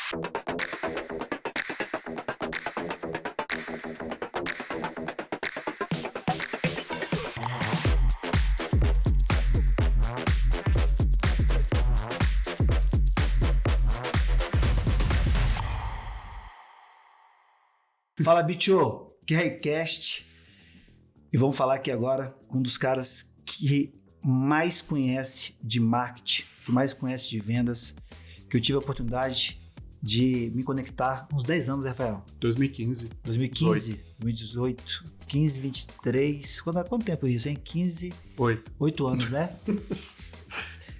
Fala, Bicho, que é Highcast. E vamos falar aqui agora com um dos caras que mais conhece de marketing, que mais conhece de vendas, que eu tive a oportunidade de me conectar uns 10 anos, Rafael? 2015. 2018, 15, 23. Quanto tempo é isso, hein? 15? 8 anos, né?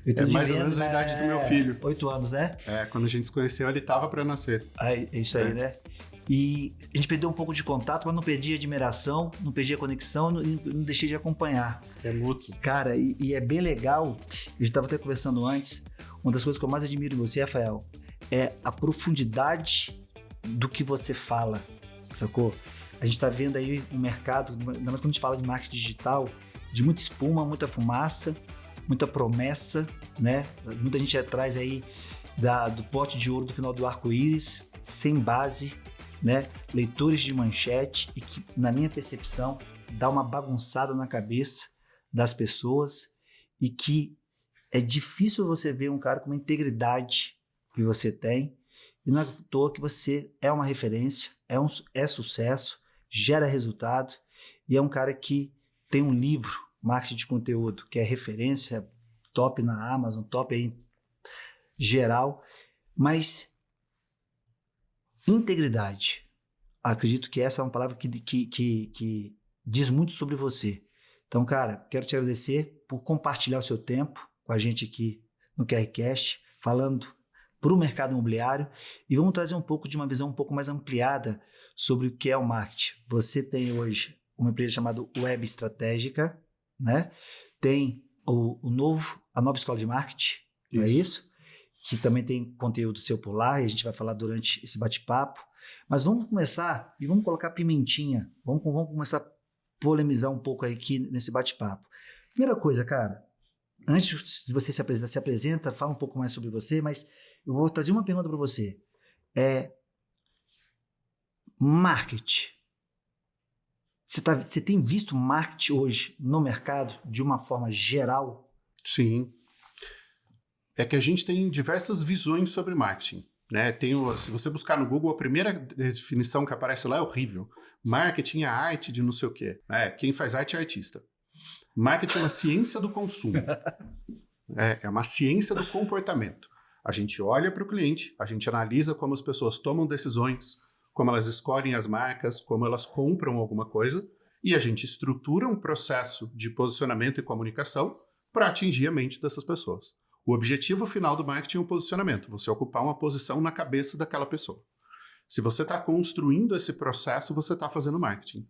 É mais ou menos a idade do meu filho. 8 anos, né? Quando a gente se conheceu, ele tava para nascer. É isso aí, né? E a gente perdeu um pouco de contato, mas não perdi a admiração, não perdi a conexão, não deixei de acompanhar. É mútuo. Cara, e é bem legal, a gente estava até conversando antes, uma das coisas que eu mais admiro em você, Rafael, é a profundidade do que você fala, sacou? A gente está vendo aí um mercado, ainda mais quando a gente fala de marketing digital, de muita espuma, muita fumaça, muita promessa, né? Muita gente atrás aí do pote de ouro do final do arco-íris, sem base, né? Leitores de manchete e que, na minha percepção, dá uma bagunçada na cabeça das pessoas e que é difícil você ver um cara com uma integridade que você tem e não é à toa que você é uma referência, é sucesso, gera resultado e é um cara que tem um livro, marketing de conteúdo, que é referência, top na Amazon, top aí geral, mas integridade. Acredito que essa é uma palavra que diz muito sobre você. Então, cara, quero te agradecer por compartilhar o seu tempo com a gente aqui no QRCast, falando para o mercado imobiliário e vamos trazer um pouco de uma visão um pouco mais ampliada sobre o que é o marketing. Você tem hoje uma empresa chamada Web Estratégica, né? Tem a nova escola de marketing, não é isso? Que também tem conteúdo seu por lá, e a gente vai falar durante esse bate-papo. Mas vamos começar e vamos colocar pimentinha, vamos começar a polemizar um pouco aqui nesse bate-papo. Primeira coisa, cara, antes de você se apresenta, fala um pouco mais sobre você, mas eu vou trazer uma pergunta para você. Marketing. Você tem visto marketing hoje no mercado de uma forma geral? Sim. É que a gente tem diversas visões sobre marketing, né? Se você buscar no Google, a primeira definição que aparece lá é horrível. Marketing é arte de não sei o quê. Quem faz arte é artista. Marketing é uma ciência do consumo. É uma ciência do comportamento. A gente olha para o cliente, a gente analisa como as pessoas tomam decisões, como elas escolhem as marcas, como elas compram alguma coisa, e a gente estrutura um processo de posicionamento e comunicação para atingir a mente dessas pessoas. O objetivo final do marketing é o posicionamento, você ocupar uma posição na cabeça daquela pessoa. Se você está construindo esse processo, você está fazendo marketing.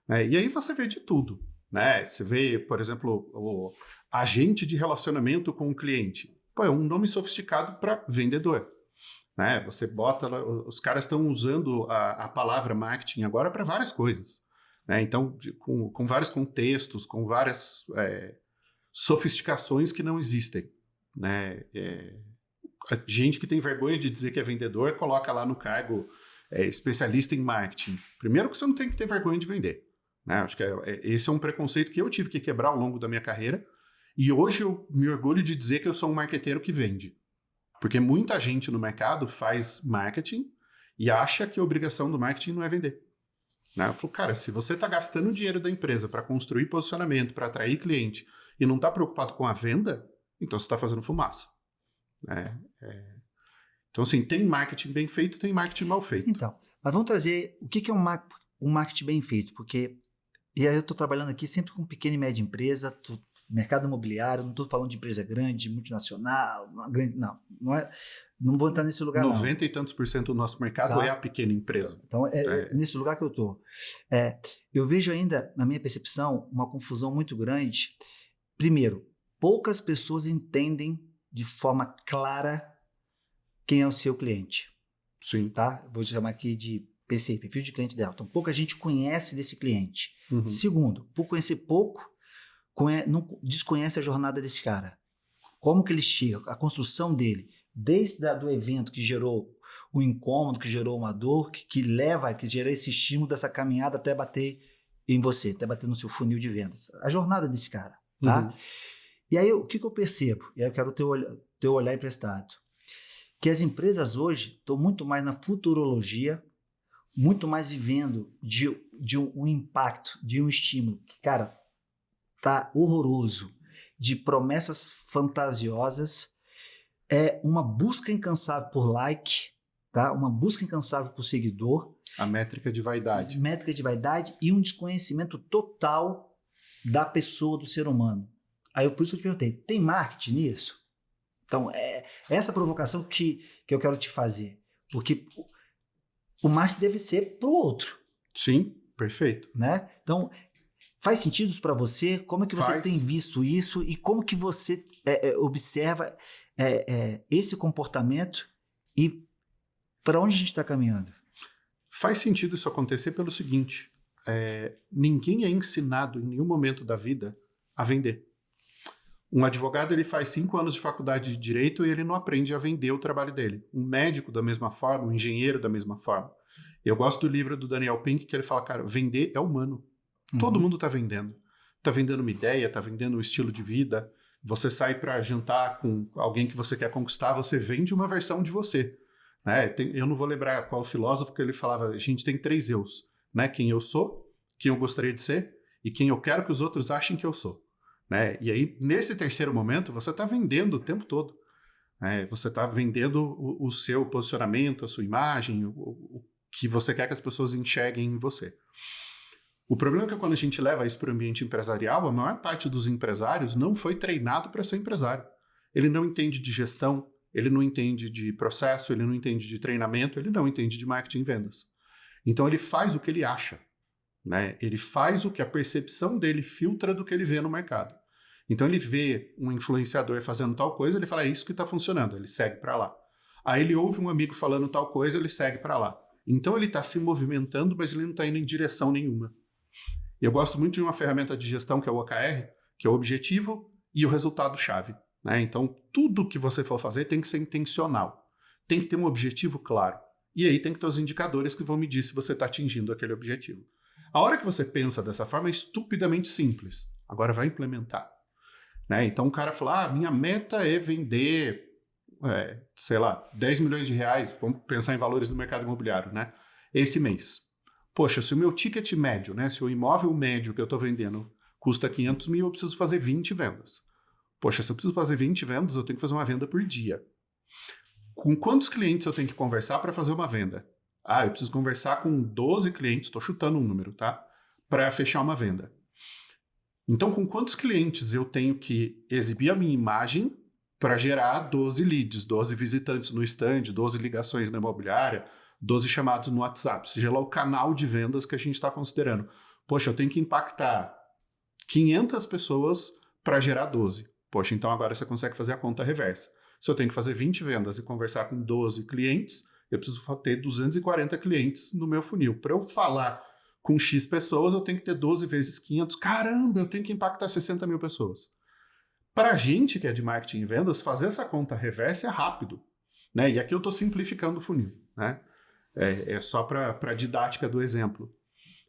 E aí você vê de tudo. Né? Você vê, por exemplo, o agente de relacionamento com o cliente. É um nome sofisticado para vendedor. Né? Você bota lá, os caras estão usando a palavra marketing agora para várias coisas. Né? Então, com vários contextos, com várias sofisticações que não existem. Né? A gente que tem vergonha de dizer que é vendedor coloca lá no cargo especialista em marketing. Primeiro que você não tem que ter vergonha de vender. Né? Acho que esse é um preconceito que eu tive que quebrar ao longo da minha carreira e hoje eu me orgulho de dizer que eu sou um marqueteiro que vende. Porque muita gente no mercado faz marketing e acha que a obrigação do marketing não é vender. Né? Eu falo, cara, se você está gastando o dinheiro da empresa para construir posicionamento, para atrair cliente e não está preocupado com a venda, então você está fazendo fumaça. Então, assim, tem marketing bem feito, tem marketing mal feito. Então, mas vamos trazer o que é um marketing bem feito, porque e aí eu estou trabalhando aqui sempre com pequena e média empresa, mercado imobiliário, não estou falando de empresa grande, multinacional, grande, não vou entrar nesse lugar 90 e tantos % do nosso mercado é a pequena empresa. Então, nesse lugar que eu estou. Eu vejo ainda, na minha percepção, uma confusão muito grande. Primeiro, poucas pessoas entendem de forma clara quem é o seu cliente. Sim. Tá? Vou chamar aqui de PC, perfil de cliente ideal. Então, pouca gente conhece desse cliente. Uhum. Segundo, por conhecer pouco, não desconhece a jornada desse cara. Como que ele chega, a construção dele. desde do evento que gerou o incômodo, que gerou uma dor, que gera esse estímulo dessa caminhada até bater em você, até bater no seu funil de vendas. A jornada desse cara, tá? Uhum. E aí, o que eu percebo? E aí eu quero teu olhar emprestado. Que as empresas hoje estão muito mais na futurologia, muito mais vivendo de um impacto, de um estímulo que, cara, tá horroroso, de promessas fantasiosas, é uma busca incansável por like, tá? Uma busca incansável por seguidor. A métrica de vaidade. Métrica de vaidade e um desconhecimento total da pessoa, do ser humano. Aí por isso eu te perguntei, tem marketing nisso? Então, é essa provocação que eu quero te fazer. Porque o marketing deve ser pro outro. Sim, perfeito. Né? Então, faz sentido isso para você? Como é que você Faz. tem visto isso? E como que você observa esse comportamento e para onde a gente está caminhando? Faz sentido isso acontecer pelo seguinte, ninguém é ensinado em nenhum momento da vida a vender. Um advogado ele faz 5 anos de faculdade de direito e ele não aprende a vender o trabalho dele. Um médico da mesma forma, um engenheiro da mesma forma. Eu gosto do livro do Daniel Pink que ele fala, cara, vender é humano. Todo mundo está vendendo. Está vendendo uma ideia, está vendendo um estilo de vida. Você sai para jantar com alguém que você quer conquistar, você vende uma versão de você. Né? Eu não vou lembrar qual filósofo que ele falava, a gente tem 3 eus. Né? Quem eu sou, quem eu gostaria de ser e quem eu quero que os outros achem que eu sou. Né? E aí, nesse terceiro momento, você está vendendo o tempo todo. Né? Você está vendendo o seu posicionamento, a sua imagem, o que você quer que as pessoas enxerguem em você. O problema é que quando a gente leva isso para o ambiente empresarial, a maior parte dos empresários não foi treinado para ser empresário. Ele não entende de gestão, ele não entende de processo, ele não entende de treinamento, ele não entende de marketing e vendas. Então ele faz o que ele acha. Né? Ele faz o que a percepção dele filtra do que ele vê no mercado. Então ele vê um influenciador fazendo tal coisa, ele fala, é isso que está funcionando, ele segue para lá. Aí ele ouve um amigo falando tal coisa, ele segue para lá. Então ele está se movimentando, mas ele não está indo em direção nenhuma. Eu gosto muito de uma ferramenta de gestão que é o OKR, que é o objetivo e o resultado-chave. Né? Então tudo que você for fazer tem que ser intencional. Tem que ter um objetivo claro. E aí tem que ter os indicadores que vão medir se você está atingindo aquele objetivo. A hora que você pensa dessa forma é estupidamente simples. Agora vai implementar. Né? Então o cara fala, minha meta é vender, sei lá, 10 milhões de reais, vamos pensar em valores do mercado imobiliário, né? Esse mês. Poxa, se o meu ticket médio, né, se o imóvel médio que eu estou vendendo custa 500 mil, eu preciso fazer 20 vendas. Poxa, se eu preciso fazer 20 vendas, eu tenho que fazer uma venda por dia. Com quantos clientes eu tenho que conversar para fazer uma venda? Eu preciso conversar com 12 clientes, estou chutando um número, tá? Para fechar uma venda. Então, com quantos clientes eu tenho que exibir a minha imagem para gerar 12 leads, 12 visitantes no stand, 12 ligações na imobiliária, 12 chamados no WhatsApp, seja lá o canal de vendas que a gente está considerando. Poxa, eu tenho que impactar 500 pessoas para gerar 12. Poxa, então agora você consegue fazer a conta reversa. Se eu tenho que fazer 20 vendas e conversar com 12 clientes, eu preciso ter 240 clientes no meu funil. Para eu falar com X pessoas, eu tenho que ter 12 vezes 500. Caramba, eu tenho que impactar 60 mil pessoas. Para a gente que é de marketing e vendas, fazer essa conta reversa é rápido. Né? E aqui eu estou simplificando o funil. Né? É só para a didática do exemplo.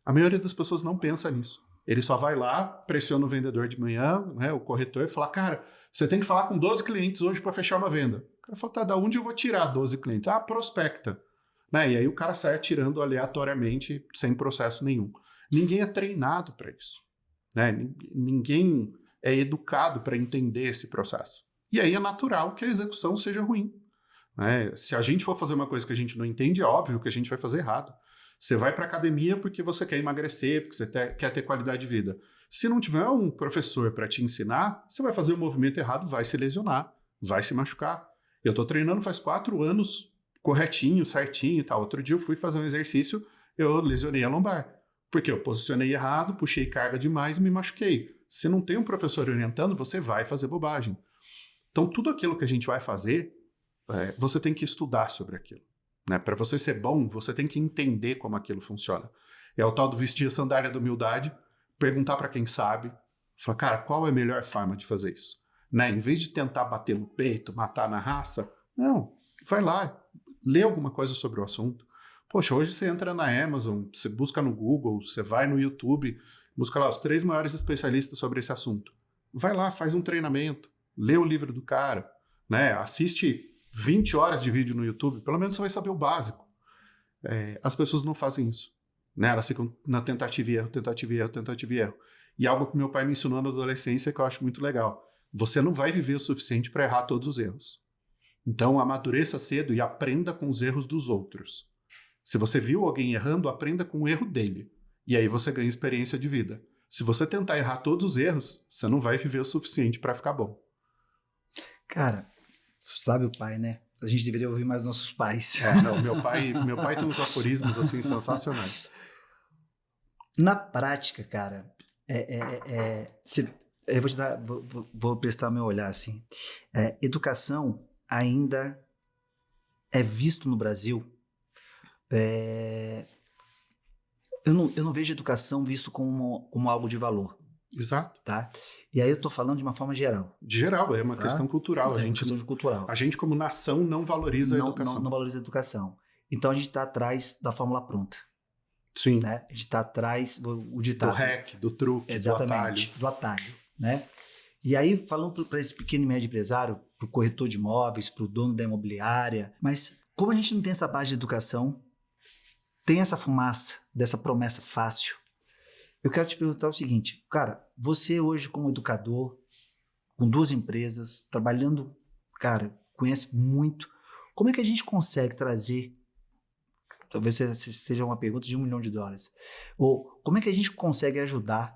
A maioria das pessoas não pensa nisso. Ele só vai lá, pressiona o vendedor de manhã, né, o corretor, e fala, cara, você tem que falar com 12 clientes hoje para fechar uma venda. O cara fala, tá, da onde eu vou tirar 12 clientes? Prospecta. Né? E aí o cara sai atirando aleatoriamente, sem processo nenhum. Ninguém é treinado para isso. Né? Ninguém é educado para entender esse processo. E aí é natural que a execução seja ruim. Né? Se a gente for fazer uma coisa que a gente não entende, é óbvio que a gente vai fazer errado. Você vai para a academia porque você quer emagrecer, porque você quer ter qualidade de vida. Se não tiver um professor para te ensinar, você vai fazer o movimento errado, vai se lesionar, vai se machucar. Eu estou treinando faz 4 anos, corretinho, certinho e tal. Outro dia eu fui fazer um exercício, eu lesionei a lombar. Porque eu posicionei errado, puxei carga demais e me machuquei. Se não tem um professor orientando, você vai fazer bobagem. Então tudo aquilo que a gente vai fazer, você tem que estudar sobre aquilo. Né? Para você ser bom, você tem que entender como aquilo funciona. É o tal do vestir a sandália da humildade, perguntar para quem sabe, falar, cara, qual é a melhor forma de fazer isso? Né? Em vez de tentar bater no peito, matar na raça, Não, vai lá, lê alguma coisa sobre o assunto. Poxa, hoje você entra na Amazon, você busca no Google, você vai no YouTube, busca lá os 3 maiores especialistas sobre esse assunto. Vai lá, faz um treinamento, lê o livro do cara, né? Assiste 20 horas de vídeo no YouTube, pelo menos você vai saber o básico. As pessoas não fazem isso, né? Elas ficam na tentativa e erro, tentativa e erro, tentativa e erro. E algo que meu pai me ensinou na adolescência que eu acho muito legal. Você não vai viver o suficiente para errar todos os erros. Então, amadureça cedo e aprenda com os erros dos outros. Se você viu alguém errando, aprenda com o erro dele. E aí você ganha experiência de vida. Se você tentar errar todos os erros, você não vai viver o suficiente para ficar bom. Cara, sabe o pai, né? A gente deveria ouvir mais nossos pais. Não, meu pai tem uns aforismos assim sensacionais. Na prática, cara, eu vou te dar, vou prestar meu olhar assim. Educação ainda é visto no Brasil. Eu não vejo educação visto como algo de valor. Exato. Tá? E aí eu tô falando de uma forma geral. De geral, é uma questão cultural. É uma questão cultural. A gente, como nação, não valoriza a educação. Não valoriza a educação. Então a gente está atrás da fórmula pronta. Sim. Né? A gente está atrás o ditado. Do hack, do truque, exatamente, do atalho. Né? E aí, falando para esse pequeno e médio empresário, para o corretor de imóveis, para o dono da imobiliária, mas como a gente não tem essa base de educação, tem essa fumaça dessa promessa fácil, eu quero te perguntar o seguinte, cara, você hoje como educador, com 2 empresas, trabalhando, cara, conhece muito, como é que a gente consegue trazer, talvez seja uma pergunta de $1 milhão, ou como é que a gente consegue ajudar,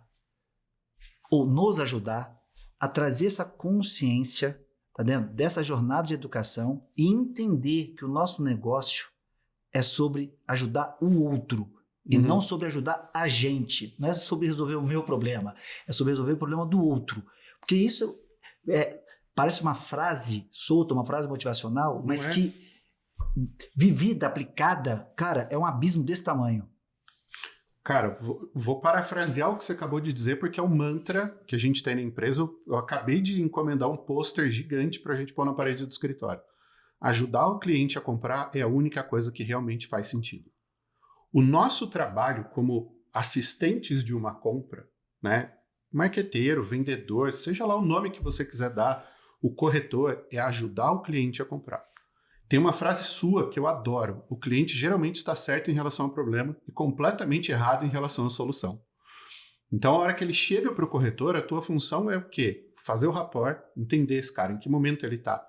ou nos ajudar, a trazer essa consciência, tá vendo? Dessa jornada de educação e entender que o nosso negócio é sobre ajudar o outro e não sobre ajudar a gente. Não é sobre resolver o meu problema, é sobre resolver o problema do outro. Porque isso parece uma frase solta, uma frase motivacional, mas que vivida, aplicada, cara, é um abismo desse tamanho. Cara, vou parafrasear o que você acabou de dizer, porque é um mantra que a gente tem na empresa. Eu acabei de encomendar um pôster gigante para a gente pôr na parede do escritório. Ajudar o cliente a comprar é a única coisa que realmente faz sentido. O nosso trabalho como assistentes de uma compra, né? Marqueteiro, vendedor, seja lá o nome que você quiser dar, o corretor é ajudar o cliente a comprar. Tem uma frase sua que eu adoro. O cliente geralmente está certo em relação ao problema e completamente errado em relação à solução. Então, a hora que ele chega para o corretor, a tua função é o quê? Fazer o rapport, entender esse cara, em que momento ele está.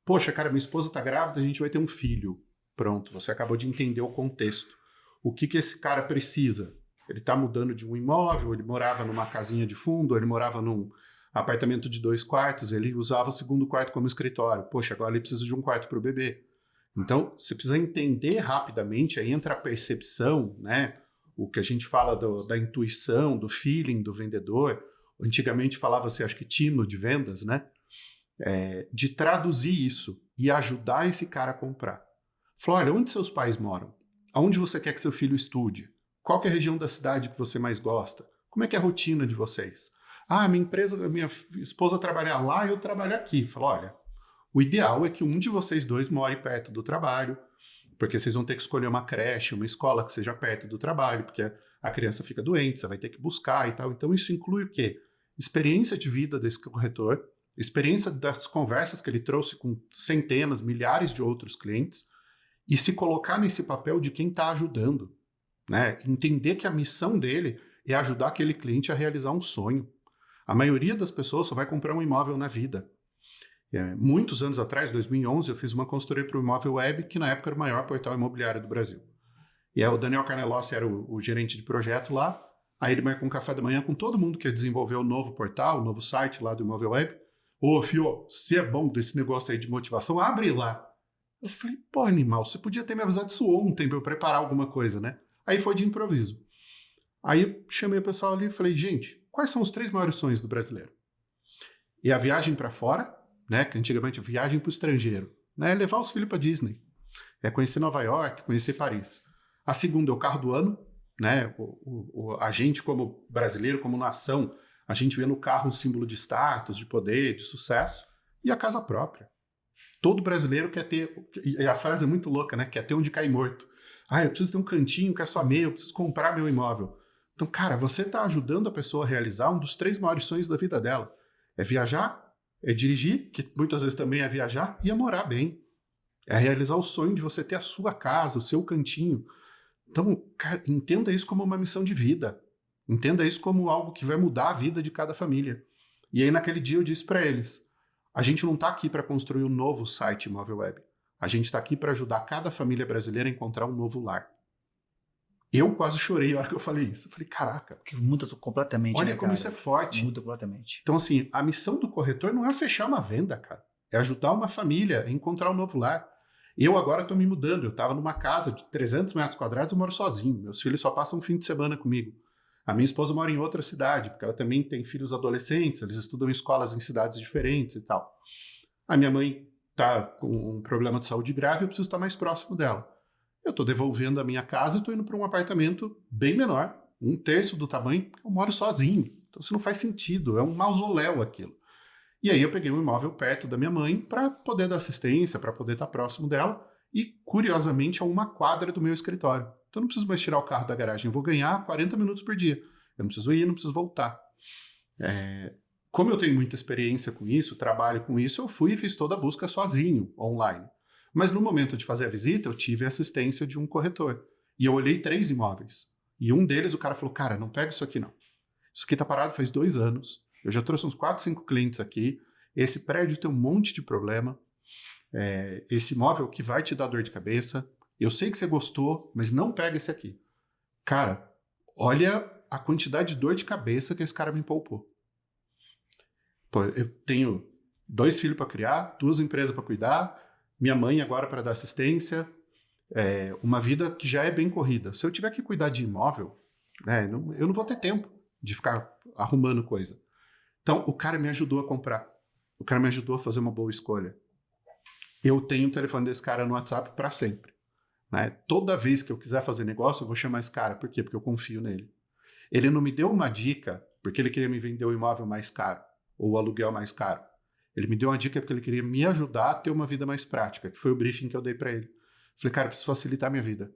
Poxa, cara, minha esposa está grávida, a gente vai ter um filho. Pronto, você acabou de entender o contexto. O que esse cara precisa? Ele está mudando de um imóvel, ele morava numa casinha de fundo, ele morava num apartamento de 2 quartos, ele usava o 2º quarto como escritório. Poxa, agora ele precisa de um quarto para o bebê. Então, você precisa entender rapidamente, aí entra a percepção, né? O que a gente fala da intuição, do feeling do vendedor. Antigamente falava-se, acho que tino de vendas, né? De traduzir isso e ajudar esse cara a comprar. Falou, olha, onde seus pais moram? Aonde você quer que seu filho estude? Qual que é a região da cidade que você mais gosta? Como é que é a rotina de vocês? Ah, minha esposa trabalha lá e eu trabalho aqui. Falou, olha, o ideal é que um de vocês 2 more perto do trabalho, porque vocês vão ter que escolher uma creche, uma escola que seja perto do trabalho, porque a criança fica doente, você vai ter que buscar e tal. Então isso inclui o quê? Experiência de vida desse corretor, experiência das conversas que ele trouxe com centenas, milhares de outros clientes, e se colocar nesse papel de quem está ajudando, né? Entender que a missão dele é ajudar aquele cliente a realizar um sonho. A maioria das pessoas só vai comprar um imóvel na vida. Muitos anos atrás, 2011, eu fiz uma consultoria para o Imóvel Web, que na época era o maior portal imobiliário do Brasil. E aí o Daniel Carnelossi era o gerente de projeto lá, aí ele marcou um café da manhã com todo mundo que ia desenvolver o novo portal, o novo site lá do Imóvel Web. Ô, Fio, se é bom desse negócio aí de motivação, abre lá. Eu falei, pô, animal, você podia ter me avisado isso ontem para eu preparar alguma coisa, né? Aí foi de improviso. Aí eu chamei o pessoal ali e falei, gente, quais são os 3 maiores sonhos do brasileiro? E a viagem para fora, né? Que antigamente viagem para o estrangeiro, né? Levar os filhos para Disney, conhecer Nova York, conhecer Paris. A segunda é o carro do ano, né? A gente como brasileiro, como nação, a gente vê no carro um símbolo de status, de poder, de sucesso, e a casa própria. Todo brasileiro quer ter, e a frase é muito louca, né? Quer ter onde cair morto. Ah, eu preciso ter um cantinho que é só meu, eu preciso comprar meu imóvel. Então, cara, você está ajudando a pessoa a realizar um dos 3 maiores sonhos da vida dela. É viajar, é dirigir, que muitas vezes também é viajar, e é morar bem. É realizar o sonho de você ter a sua casa, o seu cantinho. Então, cara, entenda isso como uma missão de vida. Entenda isso como algo que vai mudar a vida de cada família. E aí, naquele dia, eu disse para eles, a gente não está aqui para construir um novo site Imóvel Web. A gente está aqui para ajudar cada família brasileira a encontrar um novo lar. Eu quase chorei na hora que eu falei isso. Eu falei, caraca. Porque muda completamente. Olha né, como isso é forte. Muda completamente. Então, assim, a missão do corretor não é fechar uma venda, cara. É ajudar uma família a encontrar um novo lar. Eu agora estou me mudando. Eu estava numa casa de 300 metros quadrados, eu moro sozinho. Meus filhos só passam um fim de semana comigo. A minha esposa mora em outra cidade, porque ela também tem filhos adolescentes, eles estudam em escolas em cidades diferentes e tal. A minha mãe está com um problema de saúde grave, eu preciso estar mais próximo dela. Eu estou devolvendo a minha casa e estou indo para um apartamento bem menor, 1/3 do tamanho, porque eu moro sozinho. Então isso não faz sentido, é um mausoléu aquilo. E aí eu peguei um imóvel perto da minha mãe para poder dar assistência, para poder estar próximo dela e, curiosamente, a 1 quadra do meu escritório. Então eu não preciso mais tirar o carro da garagem, eu vou ganhar 40 minutos por dia. Eu não preciso ir, não preciso voltar. Como eu tenho muita experiência com isso, trabalho com isso, eu fui e fiz toda a busca sozinho, online. Mas no momento de fazer a visita, eu tive a assistência de um corretor. E eu olhei 3 imóveis. E um deles, o cara falou, cara, não pega isso aqui não. Isso aqui tá parado faz 2 anos. Eu já trouxe uns 4, 5 clientes aqui. Esse prédio tem um monte de problema. Esse imóvel que vai te dar dor de cabeça. Eu sei que você gostou, mas não pega esse aqui. Cara, olha a quantidade de dor de cabeça que esse cara me poupou. Pô, eu tenho 2 filhos para criar, 2 empresas para cuidar, minha mãe agora para dar assistência, uma vida que já é bem corrida. Se eu tiver que cuidar de imóvel, eu não vou ter tempo de ficar arrumando coisa. Então, o cara me ajudou a comprar. O cara me ajudou a fazer uma boa escolha. Eu tenho o telefone desse cara no WhatsApp para sempre. Né? Toda vez que eu quiser fazer negócio, eu vou chamar esse cara. Por quê? Porque eu confio nele. Ele não me deu uma dica porque ele queria me vender o imóvel mais caro ou o aluguel mais caro. Ele me deu uma dica porque ele queria me ajudar a ter uma vida mais prática, que foi o briefing que eu dei para ele. Falei, cara, eu preciso facilitar a minha vida.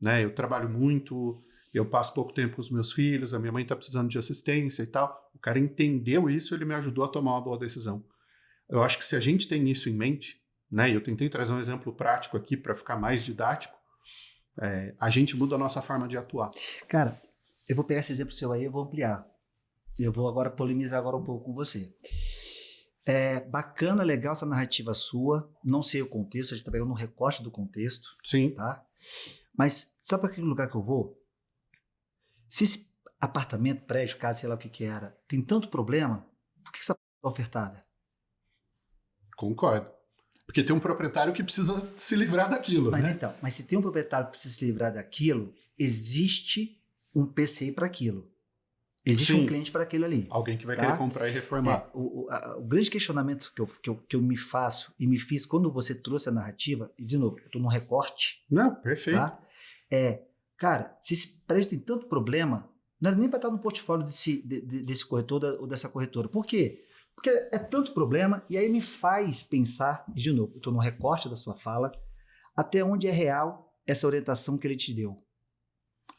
Né? Eu trabalho muito, eu passo pouco tempo com os meus filhos, a minha mãe está precisando de assistência e tal. O cara entendeu isso e ele me ajudou a tomar uma boa decisão. Eu acho que se a gente tem isso em mente, né, e eu tentei trazer um exemplo prático aqui para ficar mais didático, a gente muda a nossa forma de atuar. Cara, eu vou pegar esse exemplo seu aí e eu vou ampliar. Eu vou agora polemizar agora um pouco com você. Bacana, legal essa narrativa sua. Não sei o contexto, a gente tá pegando um recorte do contexto. Sim. Tá? Mas sabe para aquele lugar que eu vou? Se esse apartamento, prédio, casa, sei lá o que era, tem tanto problema, por que essa p*** tá ofertada? Concordo. Porque tem um proprietário que precisa se livrar daquilo. Mas né? então, mas se tem um proprietário que precisa se livrar daquilo, existe um PCI para aquilo. Existe Sim. um cliente para aquilo ali. Alguém que vai querer comprar e reformar. O grande questionamento que eu me faço e me fiz quando você trouxe a narrativa, e de novo, eu estou num recorte. Não, perfeito. Tá? Cara, se esse prédio tem tanto problema, não é nem para estar no portfólio desse corretor ou dessa corretora. Por quê? Porque é tanto problema, e aí me faz pensar, e de novo, eu estou no recorte da sua fala, até onde é real essa orientação que ele te deu.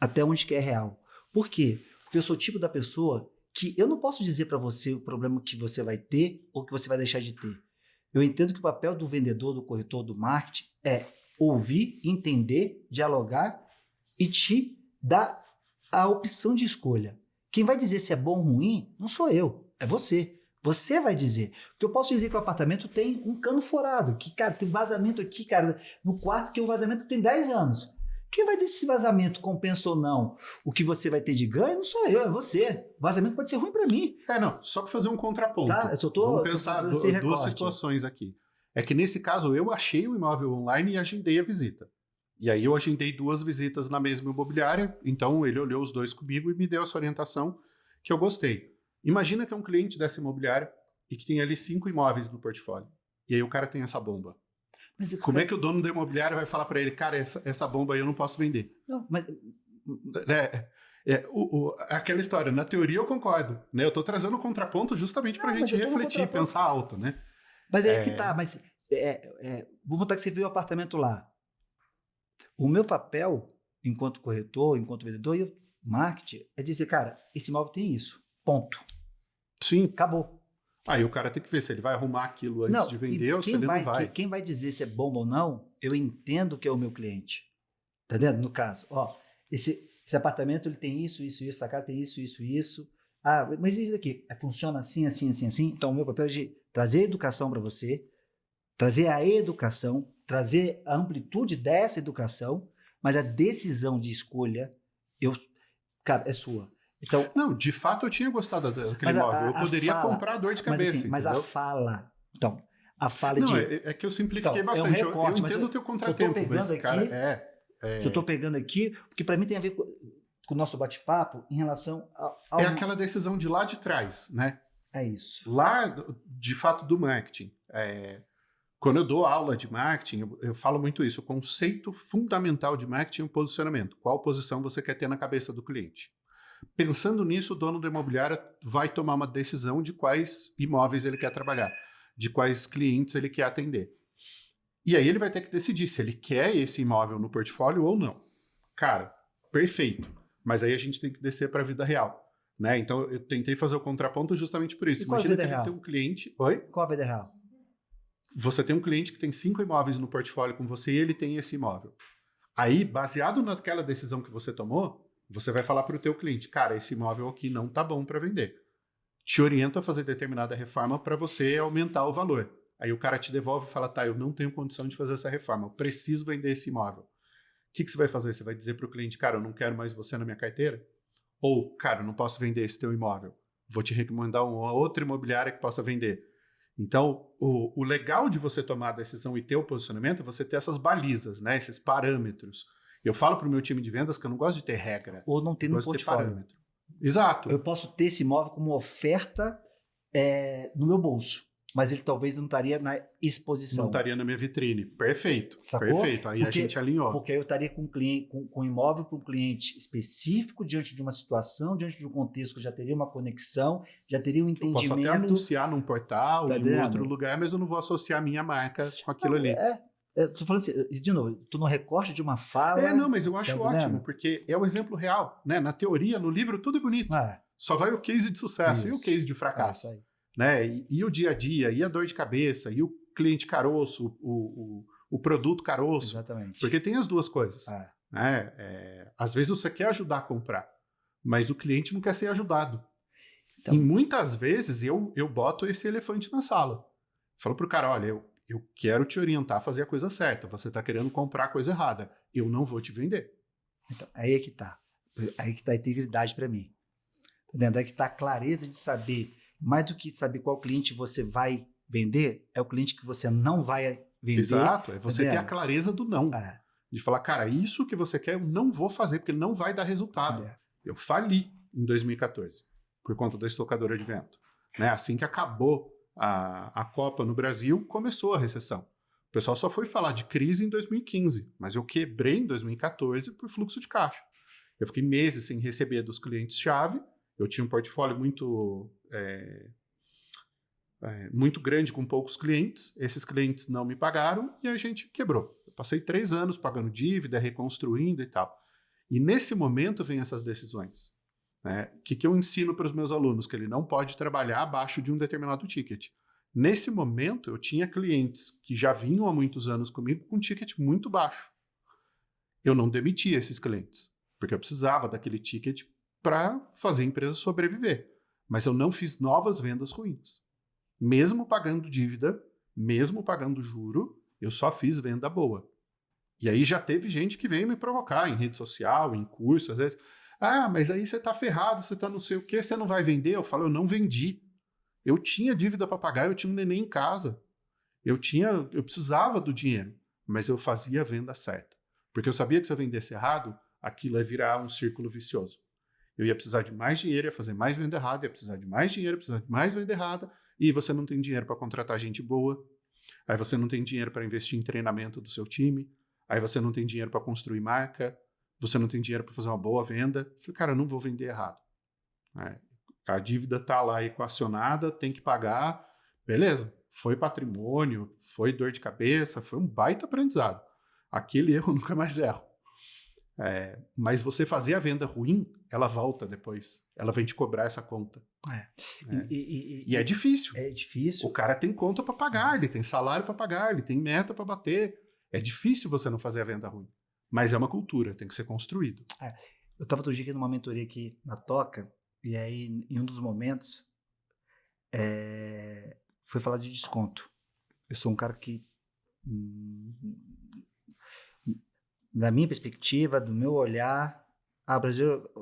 Até onde que é real. Por quê? Porque eu sou o tipo da pessoa que eu não posso dizer para você o problema que você vai ter ou que você vai deixar de ter. Eu entendo que o papel do vendedor, do corretor, do marketing é ouvir, entender, dialogar e te dar a opção de escolha. Quem vai dizer se é bom ou ruim não sou eu, é você. Você vai dizer. Porque eu posso dizer que o apartamento tem um cano furado, que, cara, tem vazamento aqui, cara, no quarto que o vazamento tem 10 anos. Quem vai dizer se esse vazamento compensa ou não? O que você vai ter de ganho não sou eu, é você. O vazamento pode ser ruim para mim. Não, só para fazer um contraponto. Tá, vamos pensar duas situações aqui. É que nesse caso eu achei o imóvel online e agendei a visita. E aí eu agendei 2 visitas na mesma imobiliária, então ele olhou os 2 comigo e me deu essa orientação que eu gostei. Imagina que é um cliente dessa imobiliária e que tem ali 5 imóveis no portfólio. E aí o cara tem essa bomba. Mas como é que o dono da imobiliária vai falar para ele, cara, essa bomba aí eu não posso vender? Não, mas... Aquela história, na teoria eu concordo. Né? Eu estou trazendo um contraponto justamente para a gente refletir, pensar alto. Né? Mas aí que tá, mas Vou botar que você viu o apartamento lá. O meu papel, enquanto corretor, enquanto vendedor e marketing, é dizer, cara, esse imóvel tem isso. Ponto. Sim. Acabou. Aí o cara tem que ver se ele vai arrumar aquilo antes de vender ou se ele não vai. Quem vai dizer se é bom ou não, eu entendo que é o meu cliente. Tá entendendo? No caso, esse apartamento ele tem isso, essa casa tem isso. Ah, mas isso aqui funciona assim. Então, o meu papel é de trazer educação para você, trazer a educação, trazer a amplitude dessa educação, mas a decisão de escolha, cara, é sua. Então, não, de fato eu tinha gostado daquele imóvel. Eu poderia comprar a dor de cabeça. Mas a fala. Então, a fala não, de. É que eu simplifiquei bastante. Eu entendo o teu contratempo, mas, cara, eu tô pegando aqui, porque para mim tem a ver com o nosso bate-papo em relação ao. É aquela decisão de lá de trás, né? É isso. Lá, de fato, do marketing. Quando eu dou aula de marketing, eu falo muito isso. O conceito fundamental de marketing é o posicionamento. Qual posição você quer ter na cabeça do cliente? Pensando nisso, o dono da imobiliária vai tomar uma decisão de quais imóveis ele quer trabalhar, de quais clientes ele quer atender. E aí ele vai ter que decidir se ele quer esse imóvel no portfólio ou não. Cara, perfeito. Mas aí a gente tem que descer para a vida real. Né? Então eu tentei fazer o contraponto justamente por isso. Imagina que ele tem um cliente... Oi? Qual a vida real? Você tem um cliente que tem 5 imóveis no portfólio com você e ele tem esse imóvel. Aí, baseado naquela decisão que você tomou, você vai falar para o teu cliente, cara, esse imóvel aqui não tá bom para vender. Te orienta a fazer determinada reforma para você aumentar o valor. Aí o cara te devolve e fala, tá, eu não tenho condição de fazer essa reforma, eu preciso vender esse imóvel. O que você vai fazer? Você vai dizer para o cliente, cara, eu não quero mais você na minha carteira? Ou, cara, eu não posso vender esse teu imóvel. Vou te recomendar uma outra imobiliária que possa vender. Então, o legal de você tomar a decisão e ter o posicionamento é você ter essas balizas, né? Esses parâmetros. Eu falo para o meu time de vendas que eu não gosto de ter regra. Ou não ter no portfólio. Exato. Eu posso ter esse imóvel como oferta no meu bolso, mas ele talvez não estaria na exposição. Não estaria na minha vitrine. Perfeito. Sacou? Perfeito. Aí a gente alinhou. Porque eu estaria com um imóvel para um cliente específico, diante de uma situação, diante de um contexto que já teria uma conexão, já teria um entendimento. Eu posso até anunciar num portal, em outro lugar, mas eu não vou associar a minha marca com aquilo ali. Tô falando assim, de novo, tu não recorte de uma fala. Não, mas eu acho ótimo, porque é o exemplo real, né? Na teoria, no livro, tudo é bonito. Só vai o case de sucesso e o case de fracasso. Né? E o dia a dia, e a dor de cabeça, e o cliente caroço, o produto caroço. Exatamente. Porque tem as duas coisas. Né? Às vezes você quer ajudar a comprar, mas o cliente não quer ser ajudado. Então, e muitas vezes eu boto esse elefante na sala. Falo pro cara, olha, eu quero te orientar a fazer a coisa certa. Você está querendo comprar a coisa errada. Eu não vou te vender. Então, aí é que tá. Aí que tá a integridade para mim. Aí que tá a clareza de saber, mais do que saber qual cliente você vai vender, é o cliente que você não vai vender. Exato. É você ter a clareza do não. De falar, cara, isso que você quer eu não vou fazer, porque não vai dar resultado. Eu fali em 2014, por conta da estocadora de vento. Né? Assim que acabou a Copa no Brasil, começou a recessão. O pessoal só foi falar de crise em 2015, mas eu quebrei em 2014 por fluxo de caixa. Eu fiquei meses sem receber dos clientes-chave, eu tinha um portfólio muito grande com poucos clientes, esses clientes não me pagaram e a gente quebrou. Eu passei 3 anos pagando dívida, reconstruindo e tal. E nesse momento vem essas decisões. O que eu ensino para os meus alunos? Que ele não pode trabalhar abaixo de um determinado ticket. Nesse momento, eu tinha clientes que já vinham há muitos anos comigo com um ticket muito baixo. Eu não demitia esses clientes, porque eu precisava daquele ticket para fazer a empresa sobreviver. Mas eu não fiz novas vendas ruins. Mesmo pagando dívida, mesmo pagando juro, eu só fiz venda boa. E aí já teve gente que veio me provocar em rede social, em curso, às vezes... mas aí você tá ferrado, você tá não sei o quê, você não vai vender? Eu falo, eu não vendi. Eu tinha dívida para pagar, eu tinha um neném em casa. Eu precisava do dinheiro, mas eu fazia a venda certa. Porque eu sabia que se eu vendesse errado, aquilo ia virar um círculo vicioso. Eu ia precisar de mais dinheiro, ia fazer mais venda errada, ia precisar de mais dinheiro, ia precisar de mais venda errada, e você não tem dinheiro para contratar gente boa, aí você não tem dinheiro para investir em treinamento do seu time, aí você não tem dinheiro para construir marca, você não tem dinheiro para fazer uma boa venda. Eu falei, cara, eu não vou vender errado. A dívida está lá equacionada, tem que pagar, beleza. foi patrimônio, foi dor de cabeça, foi um baita aprendizado. Aquele erro eu nunca mais erro. Mas você fazer a venda ruim, ela volta depois. Ela vem te cobrar essa conta. E é difícil. É difícil. O cara tem conta para pagar, ele tem salário para pagar, ele tem meta para bater. É difícil você não fazer a venda ruim. Mas é uma cultura, tem que ser construído. Eu estava outro dia aqui numa mentoria aqui na Toca, e aí em um dos momentos foi falar de desconto. Eu sou um cara que, da minha perspectiva, do meu olhar,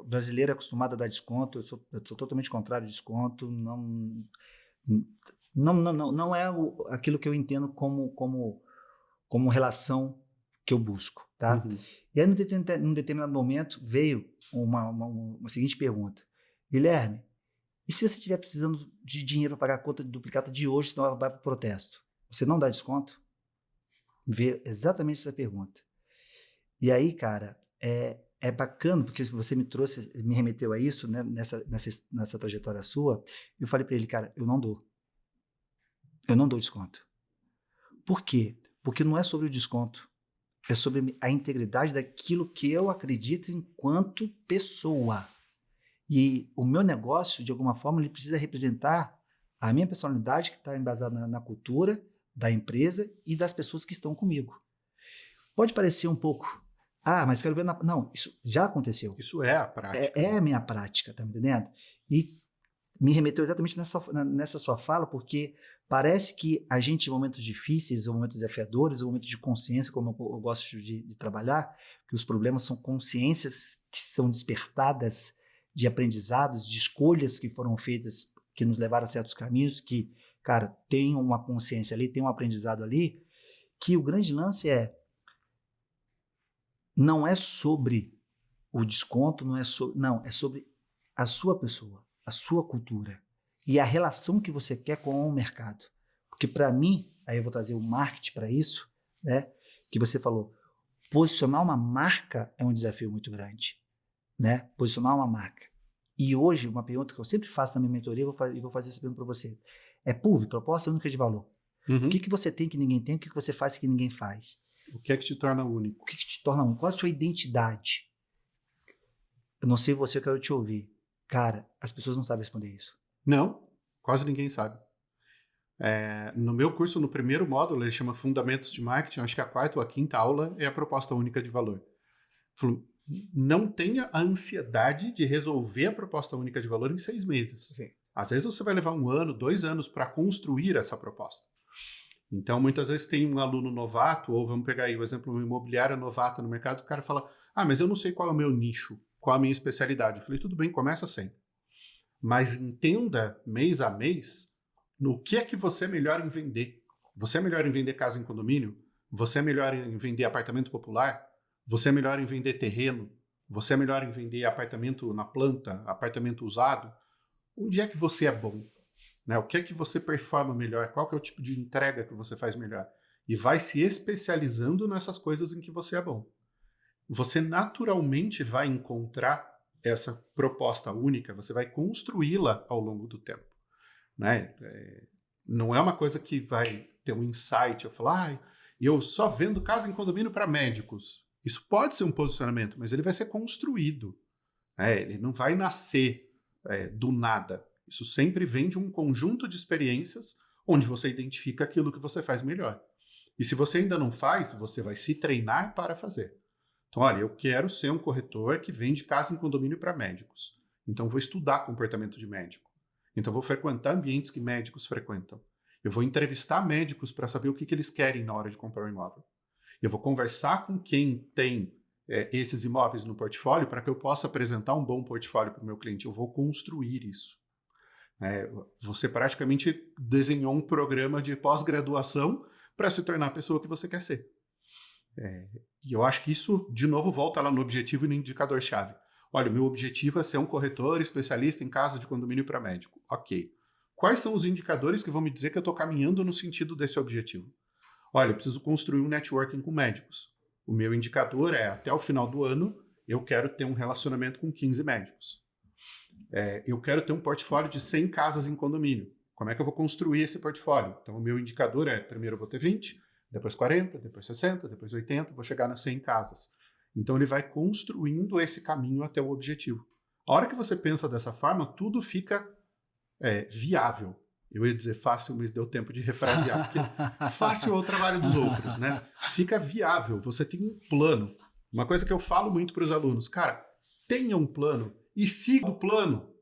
brasileiro é acostumado a dar desconto, eu sou totalmente contrário de desconto, não é aquilo que eu entendo como relação que eu busco, tá? Uhum. E aí, num determinado momento, veio uma seguinte pergunta. Guilherme, e se você estiver precisando de dinheiro para pagar a conta de duplicata de hoje, senão vai para o protesto? Você não dá desconto? Veio exatamente essa pergunta. E aí, cara, é bacana, porque você me remeteu a isso, né, nessa trajetória sua. Eu falei para ele, cara, eu não dou desconto. Por quê? Porque não é sobre o desconto, é sobre a integridade daquilo que eu acredito enquanto pessoa. E o meu negócio, de alguma forma, ele precisa representar a minha personalidade, que está embasada na cultura da empresa e das pessoas que estão comigo. Pode parecer um pouco, mas quero ver Não, isso já aconteceu. Isso é a prática. É a minha prática, tá me entendendo? E me remeteu exatamente nessa sua fala, porque parece que a gente, em momentos difíceis, ou momentos desafiadores, ou momentos de consciência, como eu gosto de trabalhar, que os problemas são consciências que são despertadas de aprendizados, de escolhas que foram feitas, que nos levaram a certos caminhos, que, cara, tem uma consciência ali, tem um aprendizado ali, que o grande lance não é sobre o desconto, é sobre a sua pessoa, a sua cultura e a relação que você quer com o mercado. Porque para mim, aí eu vou trazer o marketing para isso, né? Que você falou, posicionar uma marca é um desafio muito grande, né? Posicionar uma marca. E hoje, uma pergunta que eu sempre faço na minha mentoria, eu vou fazer essa pergunta para você. PUV, proposta única de valor. Uhum. O que você tem que ninguém tem, o que você faz que ninguém faz? O que é que te torna único? O que te torna único? Qual é a sua identidade? Eu não sei você, eu quero te ouvir. Cara, as pessoas não sabem responder isso. Não, quase ninguém sabe. No meu curso, no primeiro módulo, ele chama Fundamentos de Marketing, acho que a 4ª ou a 5ª aula é a proposta única de valor. Falou, não tenha a ansiedade de resolver a proposta única de valor em 6 meses. Sim. Às vezes você vai levar 1 ano, 2 anos para construir essa proposta. Então, muitas vezes tem um aluno novato, ou vamos pegar aí o exemplo de uma imobiliária novata no mercado, o cara fala, mas eu não sei qual é o meu nicho, qual é a minha especialidade. Eu falei, tudo bem, começa sem. Mas entenda, mês a mês, no que é que você é melhor em vender. Você é melhor em vender casa em condomínio? Você é melhor em vender apartamento popular? Você é melhor em vender terreno? Você é melhor em vender apartamento na planta, apartamento usado? Onde é que você é bom? Né? O que é que você performa melhor? Qual que é o tipo de entrega que você faz melhor? E vai se especializando nessas coisas em que você é bom. Você naturalmente vai encontrar essa proposta única, você vai construí-la ao longo do tempo. Né? Não é uma coisa que vai ter um insight, eu falar, eu só vendo casa em condomínio para médicos. Isso pode ser um posicionamento, mas ele vai ser construído. Ele não vai nascer do nada. Isso sempre vem de um conjunto de experiências onde você identifica aquilo que você faz melhor. E se você ainda não faz, você vai se treinar para fazer. Então, olha, eu quero ser um corretor que vende casa em condomínio para médicos. Então, vou estudar comportamento de médico. Então, vou frequentar ambientes que médicos frequentam. Eu vou entrevistar médicos para saber o que eles querem na hora de comprar um imóvel. Eu vou conversar com quem tem esses imóveis no portfólio para que eu possa apresentar um bom portfólio para o meu cliente. Eu vou construir isso. Você praticamente desenhou um programa de pós-graduação para se tornar a pessoa que você quer ser. E eu acho que isso, de novo, volta lá no objetivo e no indicador-chave. Olha, o meu objetivo é ser um corretor especialista em casa de condomínio para médico. Ok. Quais são os indicadores que vão me dizer que eu estou caminhando no sentido desse objetivo? Olha, eu preciso construir um networking com médicos. O meu indicador é, até o final do ano, eu quero ter um relacionamento com 15 médicos. Eu quero ter um portfólio de 100 casas em condomínio. Como é que eu vou construir esse portfólio? Então, o meu indicador é, primeiro eu vou ter 20, depois 40, depois 60, depois 80, vou chegar nas 100 casas. Então, ele vai construindo esse caminho até o objetivo. A hora que você pensa dessa forma, tudo fica viável. Eu ia dizer fácil, mas deu tempo de refrasear, porque fácil é o trabalho dos outros, né? Fica viável, você tem um plano. Uma coisa que eu falo muito para os alunos, cara, tenha um plano e siga o plano.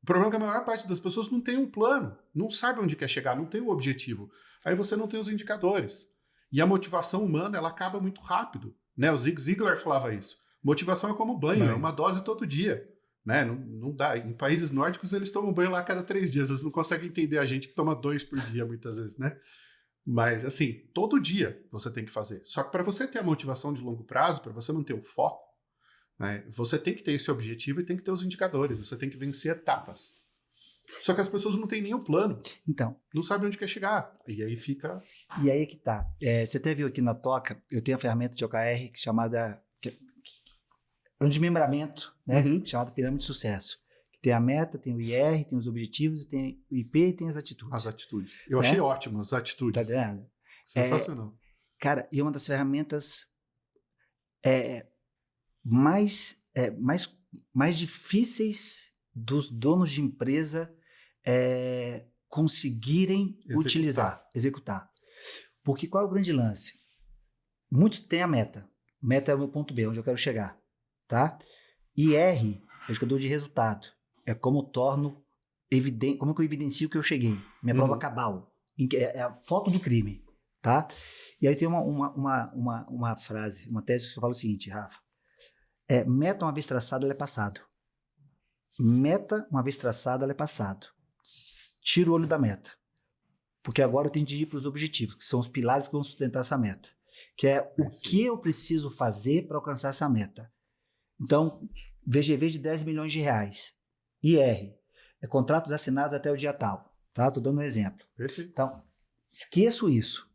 O problema é que a maior parte das pessoas não tem um plano, não sabe onde quer chegar, não tem um objetivo. Aí você não tem os indicadores. E a motivação humana, ela acaba muito rápido, né? O Zig Ziglar falava isso. Motivação é como banho, é uma dose todo dia. Né? Não dá. Em países nórdicos, eles tomam banho lá a cada 3 dias. Eles não conseguem entender a gente que toma 2 por dia, muitas vezes, né? Mas, assim, todo dia você tem que fazer. Só que para você ter a motivação de longo prazo, para você não ter o foco, né, você tem que ter esse objetivo e tem que ter os indicadores. Você tem que vencer etapas. Só que as pessoas não têm nem o plano. Então. Não sabem onde quer chegar. E aí fica... E aí que tá. Você até viu aqui na Toca, eu tenho a ferramenta de OKR chamada... um desmembramento, né? Chamado pirâmide de sucesso. Tem a meta, tem o IR, tem os objetivos, tem o IP e tem as atitudes. As atitudes. Eu achei ótimo as atitudes. Tá vendo? Sensacional. Cara, e uma das ferramentas mais difíceis dos donos de empresa conseguirem executar. Porque qual é o grande lance? Muitos têm a meta. Meta é o meu ponto B, onde eu quero chegar. Tá? IR é o indicador de resultado. É como eu torno evidente, como que eu evidencio que eu cheguei. Minha prova cabal. É a foto do crime. Tá? E aí tem uma frase, uma tese que eu falo o seguinte, Rafa. Meta uma vez traçada, ela é passado. Meta uma vez traçada, ela é passado. Tira o olho da meta. Porque agora eu tenho de ir para os objetivos, que são os pilares que vão sustentar essa meta. Que é o que eu preciso fazer para alcançar essa meta. Então, VGV de 10 milhões de reais. IR, contratos assinados até o dia tal. Tá? Estou dando um exemplo. Perfeito. Então, esqueço isso.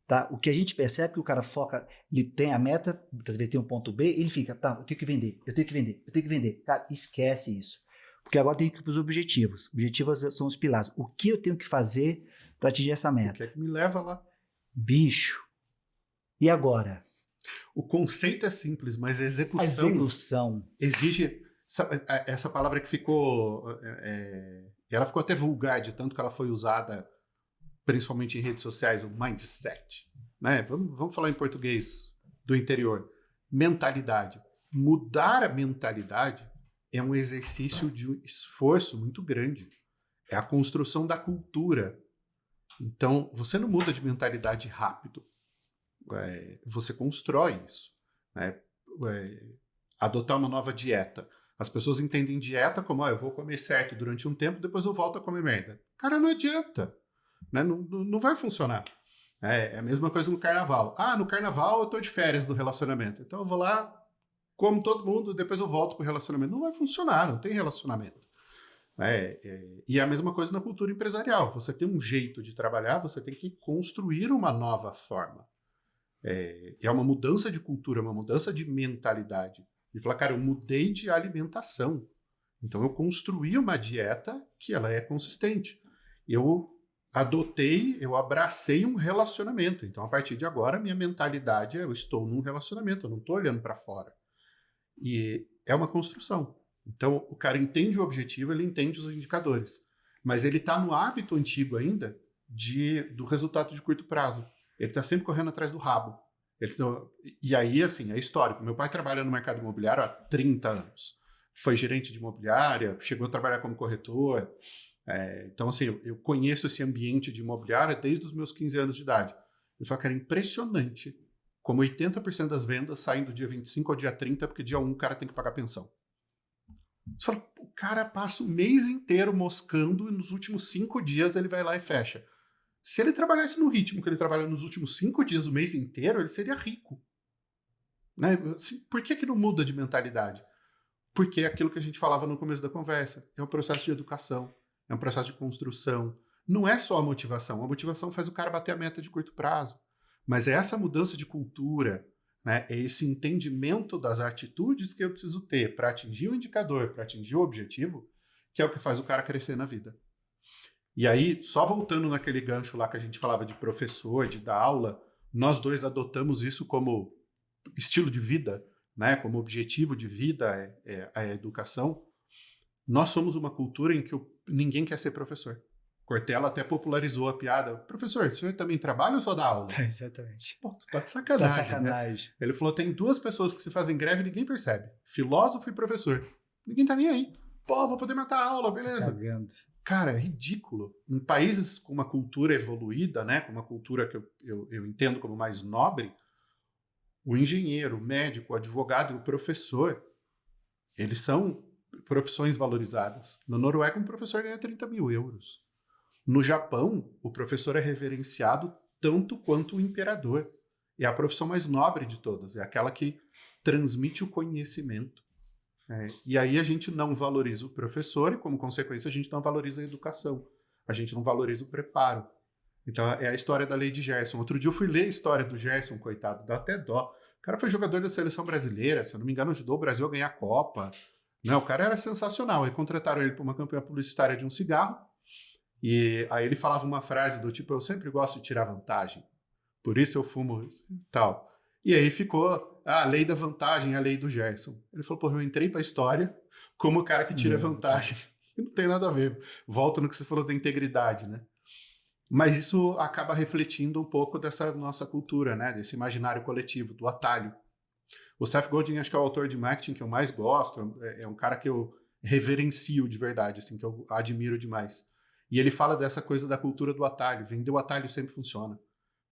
Tá? O que a gente percebe é que o cara foca, ele tem a meta, muitas vezes tem um ponto B, ele fica, tá, eu tenho que vender. Cara, esquece isso. Porque agora tem que ir para os objetivos. Objetivos são os pilares. O que eu tenho que fazer para atingir essa meta? O que é que me leva lá? Bicho. E agora? O conceito é simples, mas a execução exige... Essa palavra que ficou... ela ficou até vulgar, de tanto que ela foi usada, principalmente em redes sociais, o mindset. Né? Vamos falar em português do interior. Mentalidade. Mudar a mentalidade é um exercício de esforço muito grande. É a construção da cultura. Então, você não muda de mentalidade rápido. Você constrói isso. Né? Adotar uma nova dieta. As pessoas entendem dieta como, eu vou comer certo durante um tempo, depois eu volto a comer merda. Cara, não adianta. Né? Não vai funcionar. É a mesma coisa no carnaval. No carnaval eu tô de férias do relacionamento. Então eu vou lá, como todo mundo, depois eu volto pro relacionamento. Não vai funcionar, não tem relacionamento. E é a mesma coisa na cultura empresarial. Você tem um jeito de trabalhar, você tem que construir uma nova forma. É uma mudança de cultura, uma mudança de mentalidade. E falar, cara, eu mudei de alimentação. Então eu construí uma dieta que ela é consistente. Eu abracei um relacionamento. Então, a partir de agora, minha mentalidade é: eu estou num relacionamento, eu não estou olhando para fora. E é uma construção. Então, o cara entende o objetivo, ele entende os indicadores. Mas ele está no hábito antigo ainda do resultado de curto prazo. Ele está sempre correndo atrás do rabo. E aí, assim, é histórico. Meu pai trabalha no mercado imobiliário há 30 anos. Foi gerente de imobiliária, chegou a trabalhar como corretor. Então, assim, eu conheço esse ambiente de imobiliária desde os meus 15 anos de idade. Eu falo que era impressionante como 80% das vendas saem do dia 25 ao dia 30, porque dia 1 o cara tem que pagar pensão. Você fala, o cara passa o mês inteiro moscando e nos últimos 5 dias ele vai lá e fecha. Se ele trabalhasse no ritmo que ele trabalha nos últimos 5 dias, o mês inteiro, ele seria rico. Né? Assim, por que não muda de mentalidade? Porque é aquilo que a gente falava no começo da conversa. É um processo de educação. É um processo de construção. Não é só a motivação. A motivação faz o cara bater a meta de curto prazo. Mas é essa mudança de cultura, né? É esse entendimento das atitudes que eu preciso ter para atingir o indicador, para atingir o objetivo, que é o que faz o cara crescer na vida. E aí, só voltando naquele gancho lá que a gente falava de professor, de dar aula, nós dois adotamos isso como estilo de vida, né? Como objetivo de vida a educação. Nós somos uma cultura em que ninguém quer ser professor. Cortella até popularizou a piada. Professor, o senhor também trabalha ou só dá aula? Exatamente. Pô, tu tá de sacanagem, Tá sacanagem. né? Ele falou, tem 2 pessoas que se fazem greve e ninguém percebe. Filósofo e professor. Ninguém tá nem aí. Pô, vou poder matar a aula, beleza. Cagando. Cara, é ridículo. Em países com uma cultura evoluída, né? Com uma cultura que eu entendo como mais nobre, o engenheiro, o médico, o advogado e o professor, eles são profissões valorizadas. Na Noruega, um professor ganha 30 mil euros. No Japão, o professor é reverenciado tanto quanto o imperador. É a profissão mais nobre de todas, é aquela que transmite o conhecimento. E aí a gente não valoriza o professor e, como consequência, a gente não valoriza a educação. A gente não valoriza o preparo. Então, é a história da lei de Gerson. Outro dia eu fui ler a história do Gerson, coitado, dá até dó. O cara foi jogador da seleção brasileira, se eu não me engano, ajudou o Brasil a ganhar a Copa. Não, o cara era sensacional. Aí contrataram ele para uma campanha publicitária de um cigarro. E aí ele falava uma frase do tipo, eu sempre gosto de tirar vantagem, por isso eu fumo tal. E aí ficou a lei da vantagem, a lei do Gerson. Ele falou, pô, eu entrei pra história como o cara que tira vantagem. Não tem nada a ver. Volta no que você falou da integridade, né? Mas isso acaba refletindo um pouco dessa nossa cultura, né? Desse imaginário coletivo, do atalho. O Seth Godin, acho que é o autor de marketing que eu mais gosto, é um cara que eu reverencio de verdade, assim, que eu admiro demais. E ele fala dessa coisa da cultura do atalho. Vender o atalho sempre funciona.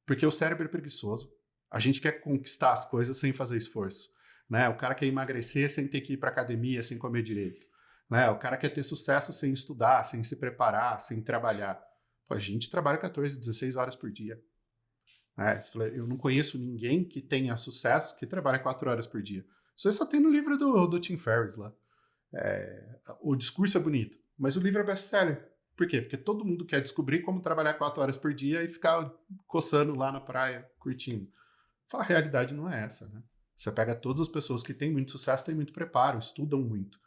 Porque o cérebro é preguiçoso. A gente quer conquistar as coisas sem fazer esforço. Né? O cara quer emagrecer sem ter que ir para academia, sem comer direito. Né? O cara quer ter sucesso sem estudar, sem se preparar, sem trabalhar. Pô, a gente trabalha 14, 16 horas por dia. Né? Eu não conheço ninguém que tenha sucesso que trabalha 4 horas por dia. Isso aí só tem no livro do Tim Ferriss lá. O discurso é bonito, mas o livro é best-seller. Por quê? Porque todo mundo quer descobrir como trabalhar 4 horas por dia e ficar coçando lá na praia, curtindo. A realidade não é essa, né? Você pega todas as pessoas que têm muito sucesso, têm muito preparo, estudam muito.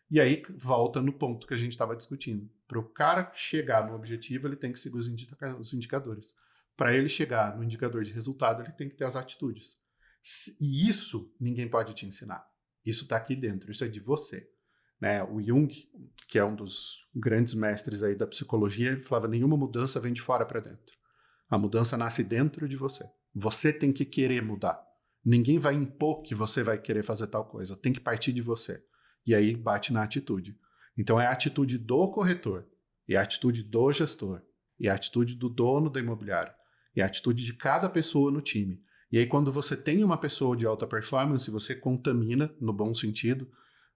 E aí volta no ponto que a gente estava discutindo. Para o cara chegar no objetivo, ele tem que seguir os indicadores. Para ele chegar no indicador de resultado, ele tem que ter as atitudes. E isso ninguém pode te ensinar. Isso está aqui dentro, isso é de você. Né? O Jung, que é um dos grandes mestres aí da psicologia, ele falava, nenhuma mudança vem de fora para dentro. A mudança nasce dentro de você. Você tem que querer mudar. Ninguém vai impor que você vai querer fazer tal coisa. Tem que partir de você. E aí bate na atitude. Então é a atitude do corretor, é a atitude do gestor, é a atitude do dono da imobiliária, é a atitude de cada pessoa no time. E aí quando você tem uma pessoa de alta performance, você contamina, no bom sentido,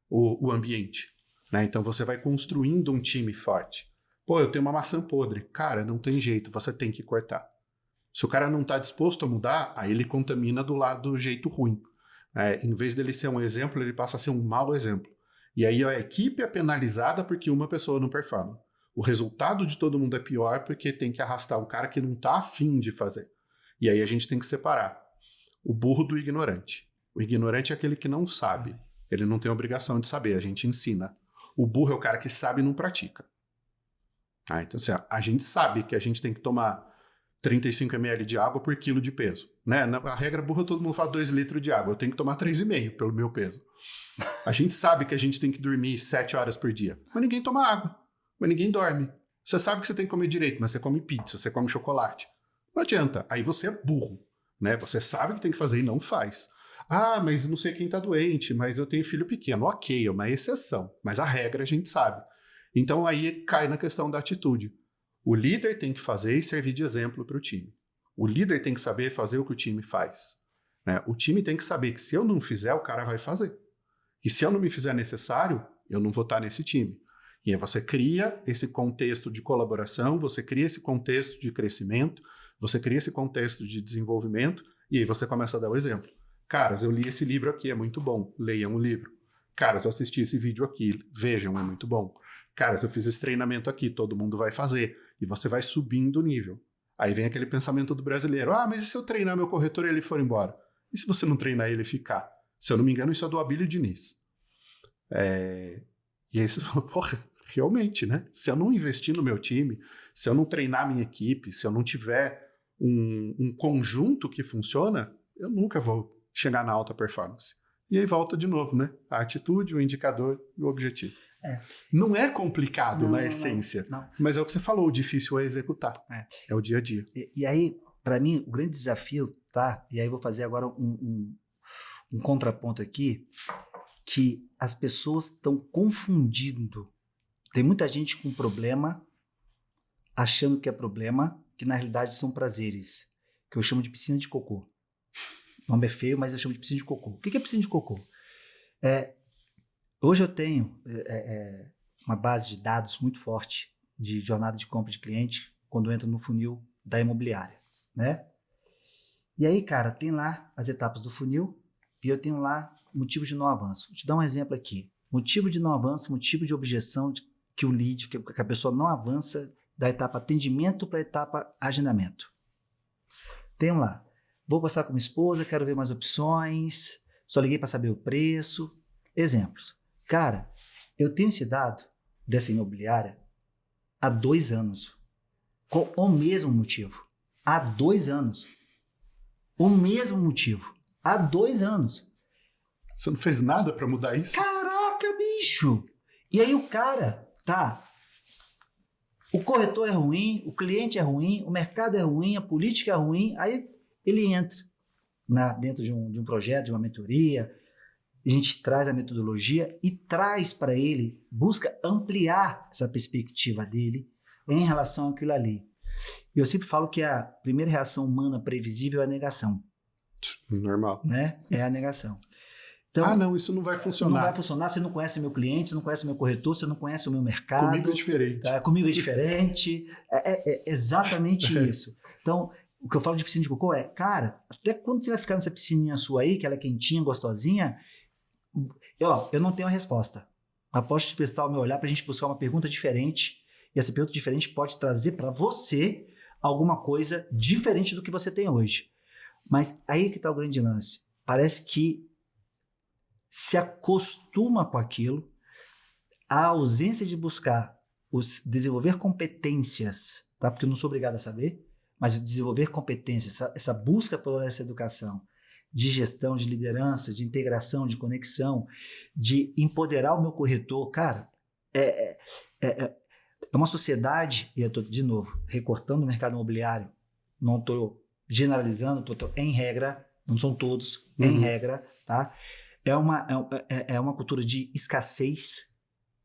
o ambiente. Né? Então você vai construindo um time forte. Pô, eu tenho uma maçã podre. Cara, não tem jeito, você tem que cortar. Se o cara não está disposto a mudar, aí ele contamina do lado do jeito ruim. Em vez dele ser um exemplo, ele passa a ser um mau exemplo. E aí a equipe é penalizada porque uma pessoa não performa. O resultado de todo mundo é pior porque tem que arrastar o cara que não está afim de fazer. E aí a gente tem que separar o burro do ignorante. O ignorante é aquele que não sabe. Ele não tem obrigação de saber, a gente ensina. O burro é o cara que sabe e não pratica. Então, assim, a gente sabe que a gente tem que tomar 35 ml de água por quilo de peso. Né? A regra burra, todo mundo fala 2 litros de água. Eu tenho que tomar 3,5 pelo meu peso. A gente sabe que a gente tem que dormir 7 horas por dia. Mas ninguém toma água. Mas ninguém dorme. Você sabe que você tem que comer direito, mas você come pizza, você come chocolate. Não adianta. Aí você é burro. Né? Você sabe que tem que fazer e não faz. Ah, mas não sei quem está doente, mas eu tenho filho pequeno. Ok, é uma exceção. Mas a regra a gente sabe. Então aí cai na questão da atitude. O líder tem que fazer e servir de exemplo para o time. O líder tem que saber fazer o que o time faz. Né? O time tem que saber que se eu não fizer, o cara vai fazer. E se eu não me fizer necessário, eu não vou estar nesse time. E aí você cria esse contexto de colaboração, você cria esse contexto de crescimento, você cria esse contexto de desenvolvimento, e aí você começa a dar o exemplo. Caras, eu li esse livro aqui, é muito bom. Leiam o livro. Caras, eu assisti esse vídeo aqui, vejam, é muito bom. Caras, eu fiz esse treinamento aqui, todo mundo vai fazer. E você vai subindo o nível. Aí vem aquele pensamento do brasileiro. Ah, mas e se eu treinar meu corretor e ele for embora? E se você não treinar ele ficar? Se eu não me engano, isso é do Abílio Diniz. E aí você fala, porra, realmente, né? Se eu não investir no meu time, se eu não treinar minha equipe, se eu não tiver um conjunto que funciona, eu nunca vou chegar na alta performance. E aí volta de novo, né? A atitude, o indicador e o objetivo. Não é complicado na essência, não. Mas é o que você falou, o difícil é executar. É o dia a dia. E aí, para mim, o grande desafio, tá? E aí vou fazer agora um contraponto aqui, que as pessoas estão confundindo. Tem muita gente com problema, achando que é problema, que na realidade são prazeres, que eu chamo de piscina de cocô. O nome é feio, mas eu chamo de piscina de cocô. O que é piscina de cocô? Hoje eu tenho uma base de dados muito forte de jornada de compra de cliente quando entra no funil da imobiliária, né? E aí, cara, tem lá as etapas do funil e eu tenho lá motivos de não avanço. Vou te dar um exemplo aqui. Motivo de não avanço, motivo de objeção que o lead, que a pessoa não avança da etapa atendimento para a etapa agendamento. Tenho lá. Vou conversar com minha esposa, quero ver mais opções, só liguei para saber o preço. Exemplos. Cara, eu tenho esse dado dessa imobiliária há 2 anos. Com o mesmo motivo. Há 2 anos. O mesmo motivo. Há 2 anos. Você não fez nada para mudar isso? Caraca, bicho! E aí o cara, tá... O corretor é ruim, o cliente é ruim, o mercado é ruim, a política é ruim. Aí ele entra dentro de um projeto, de uma mentoria. A gente traz a metodologia e traz para ele, busca ampliar essa perspectiva dele em relação àquilo ali. Eu sempre falo que a primeira reação humana previsível é a negação. Normal. Né? É a negação. Então, não, isso não vai funcionar. Não vai funcionar, você não conhece meu cliente, você não conhece meu corretor, você não conhece o meu mercado. Comigo é diferente. Comigo é diferente. É exatamente isso. Então, o que eu falo de piscina de cocô é, cara, até quando você vai ficar nessa piscininha sua aí, que ela é quentinha, gostosinha, eu não tenho a resposta. Mas posso te prestar o meu olhar para a gente buscar uma pergunta diferente, e essa pergunta diferente pode trazer para você alguma coisa diferente do que você tem hoje. Mas aí que está o grande lance. Parece que se acostuma com aquilo, a ausência de buscar desenvolver competências, tá? Porque eu não sou obrigado a saber, mas desenvolver competências, essa busca por essa educação de gestão, de liderança, de integração, de conexão, de empoderar o meu corretor. Cara, é uma sociedade, e eu estou, de novo, recortando o mercado imobiliário, não estou generalizando, estou em regra, não são todos, em regra, tá? É uma cultura de escassez.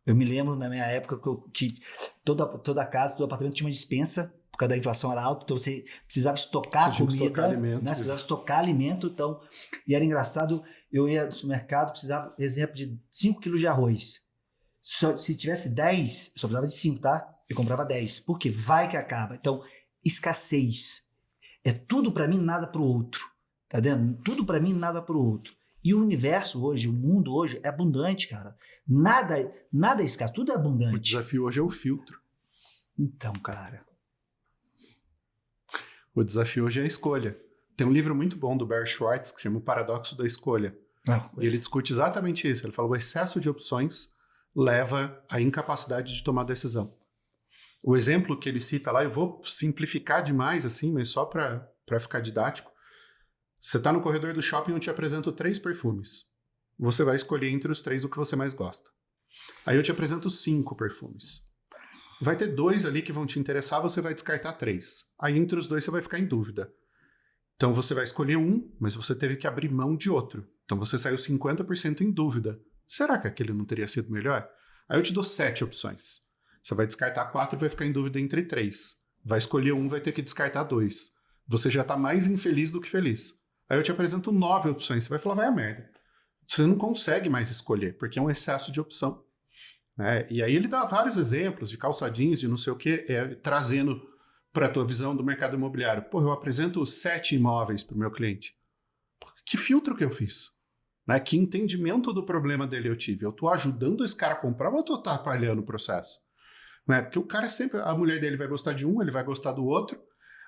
Eu me lembro na minha época que toda casa, todo apartamento tinha uma despensa, por causa da inflação era alta, então você precisava estocar comida, estocar alimento, né? Você precisava estocar alimento, então, e era engraçado, eu ia no supermercado, precisava, exemplo, de 5 quilos de arroz. Se tivesse 10, eu só precisava de 5, tá? Eu comprava 10, porque vai que acaba. Então, escassez. É tudo para mim, nada para o outro, tá vendo? Tudo para mim, nada para o outro. E o universo hoje, o mundo hoje é abundante, cara. Nada é escasso, tudo é abundante. O desafio hoje é o filtro. Então, cara... O desafio hoje é a escolha. Tem um livro muito bom do Barry Schwartz que se chama O Paradoxo da Escolha. E ele discute exatamente isso. Ele fala que o excesso de opções leva à incapacidade de tomar decisão. O exemplo que ele cita lá, eu vou simplificar demais assim, mas só para ficar didático. Você está no corredor do shopping e eu te apresento 3 perfumes. Você vai escolher entre os 3 o que você mais gosta. Aí eu te apresento 5 perfumes. Vai ter 2 ali que vão te interessar, você vai descartar 3. Aí entre os 2 você vai ficar em dúvida. Então você vai escolher um, mas você teve que abrir mão de outro. Então você saiu 50% em dúvida. Será que aquele não teria sido melhor? Aí eu te dou 7 opções. Você vai descartar 4 e vai ficar em dúvida entre 3. Vai escolher um, vai ter que descartar 2. Você já está mais infeliz do que feliz. Aí eu te apresento 9 opções. Você vai falar, vai a merda. Você não consegue mais escolher, porque é um excesso de opção. E aí ele dá vários exemplos de calçadinhos, de não sei o quê, trazendo para a tua visão do mercado imobiliário. Pô, eu apresento 7 imóveis para o meu cliente. Pô, que filtro que eu fiz? Que entendimento do problema dele eu tive? Eu estou ajudando esse cara a comprar ou eu estou atrapalhando o processo? Porque o cara sempre, a mulher dele vai gostar de um, ele vai gostar do outro,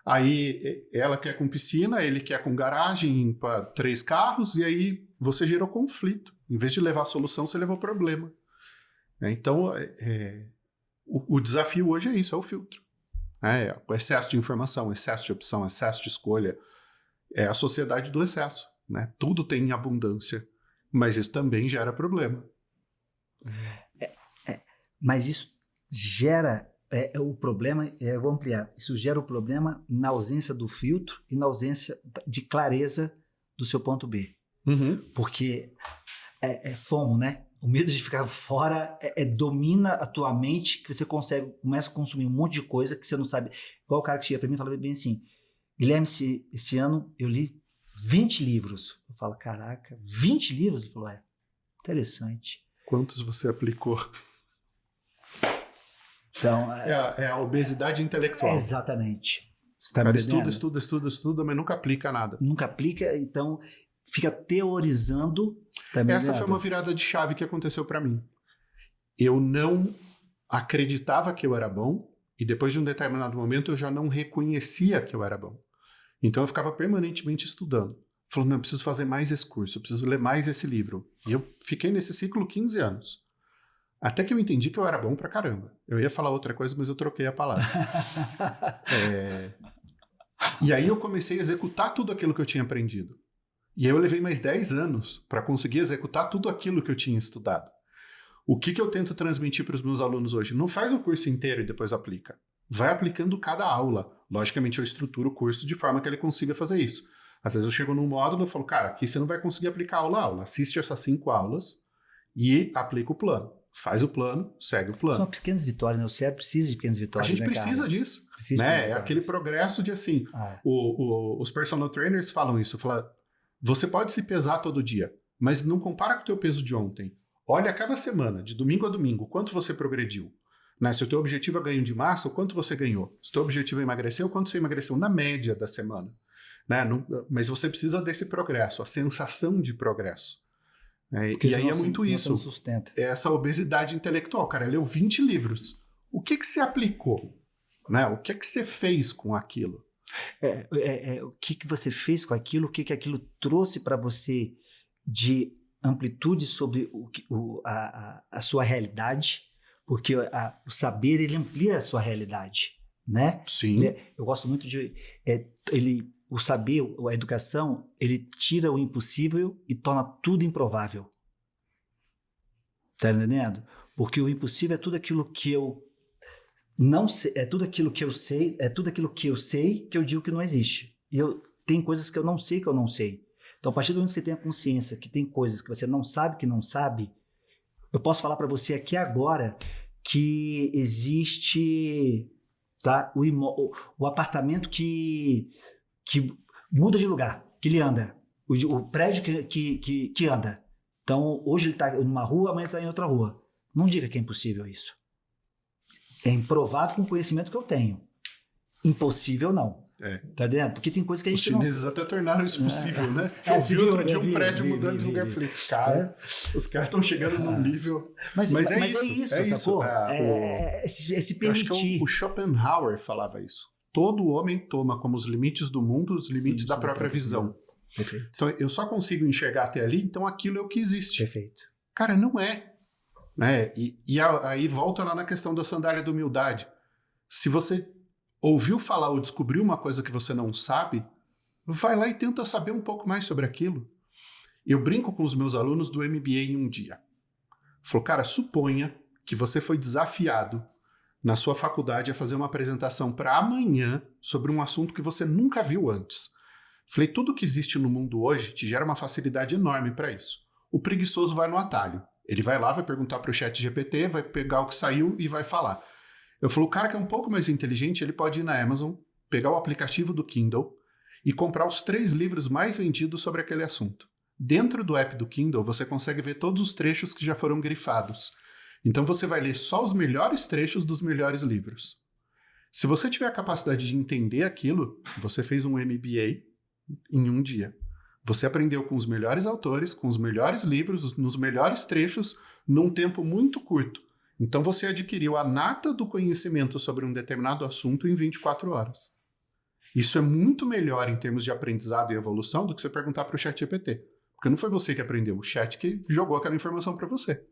aí ela quer com piscina, ele quer com garagem para 3 carros, e aí você gerou conflito. Em vez de levar a solução, você levou problema. Então, O desafio hoje é isso, é o filtro. O excesso de informação, excesso de opção, excesso de escolha. É a sociedade do excesso. Né? Tudo tem abundância, mas isso também gera problema. Mas isso gera o problema, eu vou ampliar, isso gera o problema na ausência do filtro e na ausência de clareza do seu ponto B. Uhum. Porque é FOMO, né? O medo de ficar fora domina a tua mente, que você começa a consumir um monte de coisa que você não sabe. Igual o cara que chega pra mim e fala bem assim, Guilherme, esse ano eu li 20 livros. Eu falo, caraca, 20 livros? Ele falou, interessante. Quantos você aplicou? Então, é a obesidade intelectual. Exatamente. Você tá estuda, mas nunca aplica nada. Nunca aplica, então fica teorizando. Essa foi uma virada de chave que aconteceu para mim. Eu não acreditava que eu era bom e depois de um determinado momento eu já não reconhecia que eu era bom. Então eu ficava permanentemente estudando. Falando, não, eu preciso fazer mais esse curso, eu preciso ler mais esse livro. E eu fiquei nesse ciclo 15 anos. Até que eu entendi que eu era bom pra caramba. Eu ia falar outra coisa, mas eu troquei a palavra. E aí eu comecei a executar tudo aquilo que eu tinha aprendido. E aí eu levei mais 10 anos para conseguir executar tudo aquilo que eu tinha estudado. O que eu tento transmitir para os meus alunos hoje? Não faz o curso inteiro e depois aplica. Vai aplicando cada aula. Logicamente eu estruturo o curso de forma que ele consiga fazer isso. Às vezes eu chego num módulo e falo, cara, aqui você não vai conseguir aplicar aula a aula. Assiste essas 5 aulas e aplica o plano. Faz o plano, segue o plano. São pequenas vitórias, né? O cérebro precisa de pequenas vitórias. A gente precisa disso. Né? É aquele progresso de assim. Os personal trainers falam isso. Falam, você pode se pesar todo dia, mas não compara com o teu peso de ontem. Olha cada semana, de domingo a domingo, quanto você progrediu. Né? Se o teu objetivo é ganho de massa, o quanto você ganhou. Se o teu objetivo é emagrecer, o quanto você emagreceu na média da semana. Né? Mas você precisa desse progresso, a sensação de progresso. E aí é muito isso. Essa obesidade intelectual. Cara, leu 20 livros. O que você aplicou? Né? O que você fez com aquilo? O que você fez com aquilo? O que aquilo trouxe para você de amplitude sobre a sua realidade? Porque o saber, ele amplia a sua realidade. Né? Sim. Eu gosto muito de... O saber, a educação, ele tira o impossível e torna tudo improvável. Tá entendendo? Porque o impossível é tudo aquilo que eu não sei, é tudo aquilo que eu sei, é tudo aquilo que eu sei que eu digo que não existe. E tem coisas que eu não sei que eu não sei. Então, a partir do momento que você tem a consciência que tem coisas que você não sabe que não sabe, eu posso falar para você aqui agora que existe, tá, o apartamento que muda de lugar, que ele anda. O prédio que anda. Então, hoje ele está numa rua, amanhã ele está em outra rua. Não diga que é impossível isso. É improvável com o conhecimento que eu tenho. Impossível, não. Tá dentro? Porque tem coisas que a gente não... Os chineses até tornaram isso possível, né? Eu vi outro dia um prédio mudando de lugar. Falei, cara, os caras estão chegando num nível... Mas é isso, sacou? Se permitir. Acho que o Schopenhauer falava isso. Todo homem toma como os limites do mundo os limites da própria visão. Perfeito. Então, eu só consigo enxergar até ali, então aquilo é o que existe. Perfeito. Cara, não é. Né? E aí volta lá na questão da sandália da humildade. Se você ouviu falar ou descobriu uma coisa que você não sabe, vai lá e tenta saber um pouco mais sobre aquilo. Eu brinco com os meus alunos do MBA em um dia. Falou, cara, suponha que você foi desafiado na sua faculdade a fazer uma apresentação para amanhã sobre um assunto que você nunca viu antes. Falei, tudo que existe no mundo hoje te gera uma facilidade enorme para isso. O preguiçoso vai no atalho. Ele vai lá, vai perguntar para o ChatGPT, vai pegar o que saiu e vai falar. Eu falo, o cara que é um pouco mais inteligente, ele pode ir na Amazon, pegar o aplicativo do Kindle e comprar os 3 livros mais vendidos sobre aquele assunto. Dentro do app do Kindle, você consegue ver todos os trechos que já foram grifados. Então você vai ler só os melhores trechos dos melhores livros. Se você tiver a capacidade de entender aquilo, você fez um MBA em um dia. Você aprendeu com os melhores autores, com os melhores livros, nos melhores trechos, num tempo muito curto. Então você adquiriu a nata do conhecimento sobre um determinado assunto em 24 horas. Isso é muito melhor em termos de aprendizado e evolução do que você perguntar para o ChatGPT. Porque não foi você que aprendeu, o chat que jogou aquela informação para você.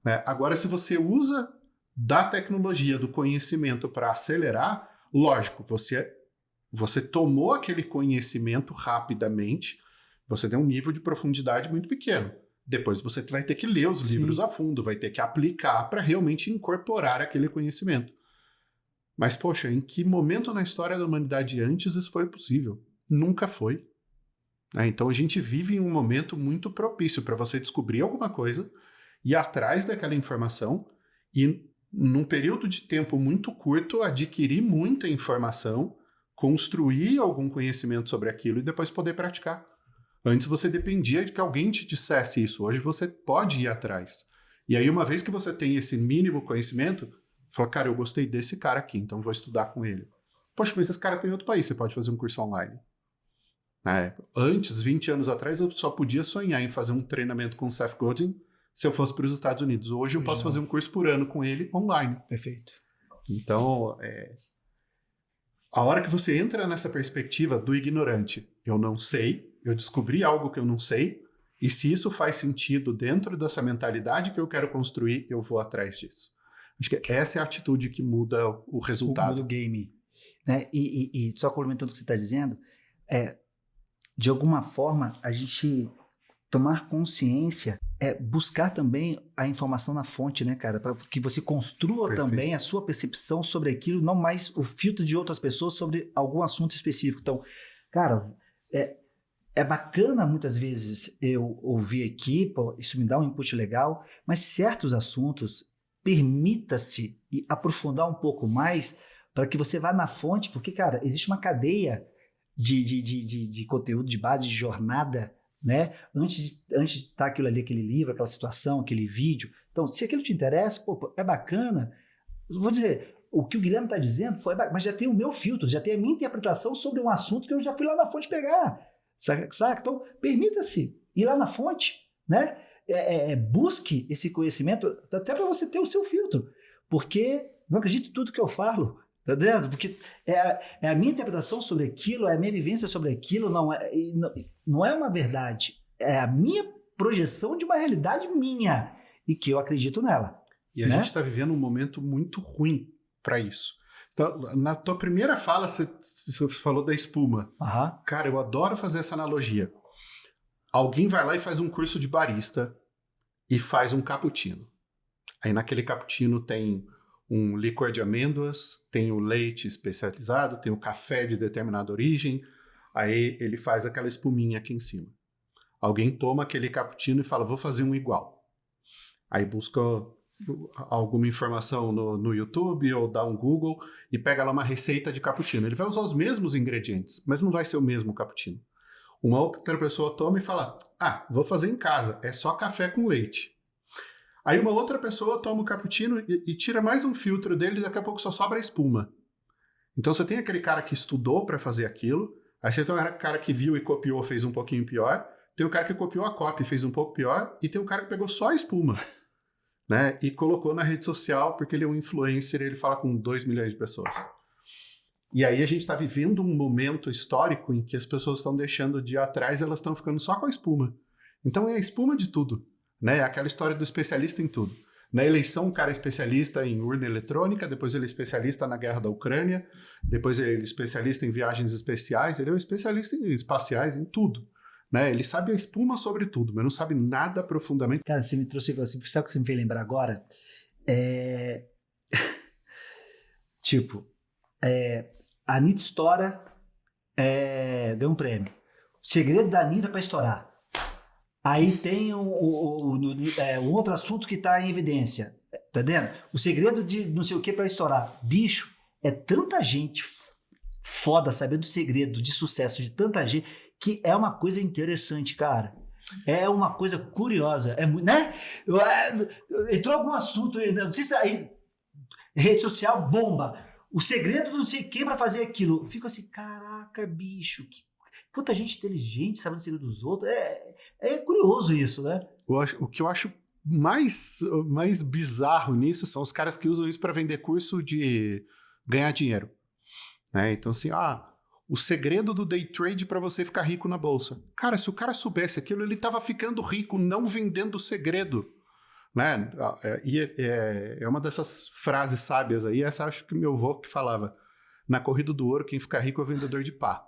Né? Agora, se você usa da tecnologia, do conhecimento para acelerar, lógico, você tomou aquele conhecimento rapidamente, você tem um nível de profundidade muito pequeno. Depois você vai ter que ler os livros a fundo, vai ter que aplicar para realmente incorporar aquele conhecimento. Mas, poxa, em que momento na história da humanidade antes isso foi possível? Nunca foi. Então a gente vive em um momento muito propício para você descobrir alguma coisa, ir atrás daquela informação e, num período de tempo muito curto, adquirir muita informação, construir algum conhecimento sobre aquilo e depois poder praticar. Antes você dependia de que alguém te dissesse isso. Hoje você pode ir atrás. E aí, uma vez que você tem esse mínimo conhecimento, fala, cara, eu gostei desse cara aqui, então vou estudar com ele. Poxa, mas esse cara tem em outro país, você pode fazer um curso online. Antes, 20 anos atrás, eu só podia sonhar em fazer um treinamento com o Seth Godin se eu fosse para os Estados Unidos. Hoje eu posso fazer um curso por ano com ele online. Perfeito. Então, a hora que você entra nessa perspectiva do ignorante, eu não sei, eu descobri algo que eu não sei, e se isso faz sentido dentro dessa mentalidade que eu quero construir, eu vou atrás disso. Acho que essa é a atitude que muda o resultado. Muda o game. Né? E só complementando o que você está dizendo, de alguma forma, a gente tomar consciência buscar também a informação na fonte, né, cara? Para que você construa Perfeito. também a sua percepção sobre aquilo, não mais o filtro de outras pessoas sobre algum assunto específico. Então, cara, é bacana muitas vezes eu ouvir aqui, pô, isso me dá um input legal, mas certos assuntos, permita-se aprofundar um pouco mais para que você vá na fonte, porque, cara, existe uma cadeia de conteúdo, de base, de jornada, né? Antes de estar aquilo ali, aquele livro, aquela situação, aquele vídeo. Então, se aquilo te interessa, pô, é bacana. Vou dizer, o que o Guilherme está dizendo, pô, mas já tem o meu filtro, já tem a minha interpretação sobre um assunto que eu já fui lá na fonte pegar. Saca? Então, permita-se ir lá na fonte, né? Busque esse conhecimento até para você ter o seu filtro. Porque não acredito em tudo que eu falo. Tá entendendo? Porque é a minha interpretação sobre aquilo, é a minha vivência sobre aquilo, não é uma verdade. É a minha projeção de uma realidade minha e que eu acredito nela. E a gente está vivendo um momento muito ruim para isso. Então, na tua primeira fala, você falou da espuma. Uhum. Cara, eu adoro fazer essa analogia. Alguém vai lá e faz um curso de barista e faz um cappuccino. Aí naquele cappuccino tem um licor de amêndoas, tem o leite especializado, tem o café de determinada origem, aí ele faz aquela espuminha aqui em cima. Alguém toma aquele cappuccino e fala, vou fazer um igual. Aí busca alguma informação no YouTube ou dá um Google e pega lá uma receita de cappuccino. Ele vai usar os mesmos ingredientes, mas não vai ser o mesmo cappuccino. Uma outra pessoa toma e fala, vou fazer em casa, é só café com leite. Aí uma outra pessoa toma o cappuccino e tira mais um filtro dele e daqui a pouco só sobra a espuma. Então você tem aquele cara que estudou para fazer aquilo, aí você tem um cara que viu e copiou, fez um pouquinho pior, tem o cara que copiou a cópia e fez um pouco pior, e tem o cara que pegou só a espuma, né? E colocou na rede social porque ele é um influencer e ele fala com 2 milhões de pessoas. E aí a gente está vivendo um momento histórico em que as pessoas estão deixando de ir atrás, elas estão ficando só com a espuma. Então é a espuma de tudo. Né? Aquela história do especialista em tudo. Na eleição, o cara é especialista em urna eletrônica, depois ele é especialista na guerra da Ucrânia, depois ele é especialista em viagens especiais, ele é um especialista em espaciais, em tudo. Né? Ele sabe a espuma sobre tudo, mas não sabe nada profundamente. Cara, você me trouxe... Sabe o que você me fez lembrar agora? A Anitta estoura, ganha um prêmio. O segredo da Anitta para estourar. Aí tem um outro assunto que está em evidência, tá entendendo? O segredo de não sei o que para estourar. Bicho, é tanta gente foda sabendo o segredo de sucesso de tanta gente que é uma coisa interessante, cara. É uma coisa curiosa, né? Entrou algum assunto, não sei se aí, rede social bomba. O segredo do não sei o que para fazer aquilo. Eu fico assim, caraca, bicho, quanta gente inteligente sabendo o segredo dos outros. É curioso isso, né? O que eu acho mais bizarro nisso são os caras que usam isso para vender curso de ganhar dinheiro. Né? Então, assim, o segredo do day trade para você ficar rico na bolsa. Cara, se o cara soubesse aquilo, ele estava ficando rico, não vendendo o segredo. Né? É uma dessas frases sábias aí, essa acho que meu avô que falava, na corrida do ouro, quem fica rico é o vendedor de pá.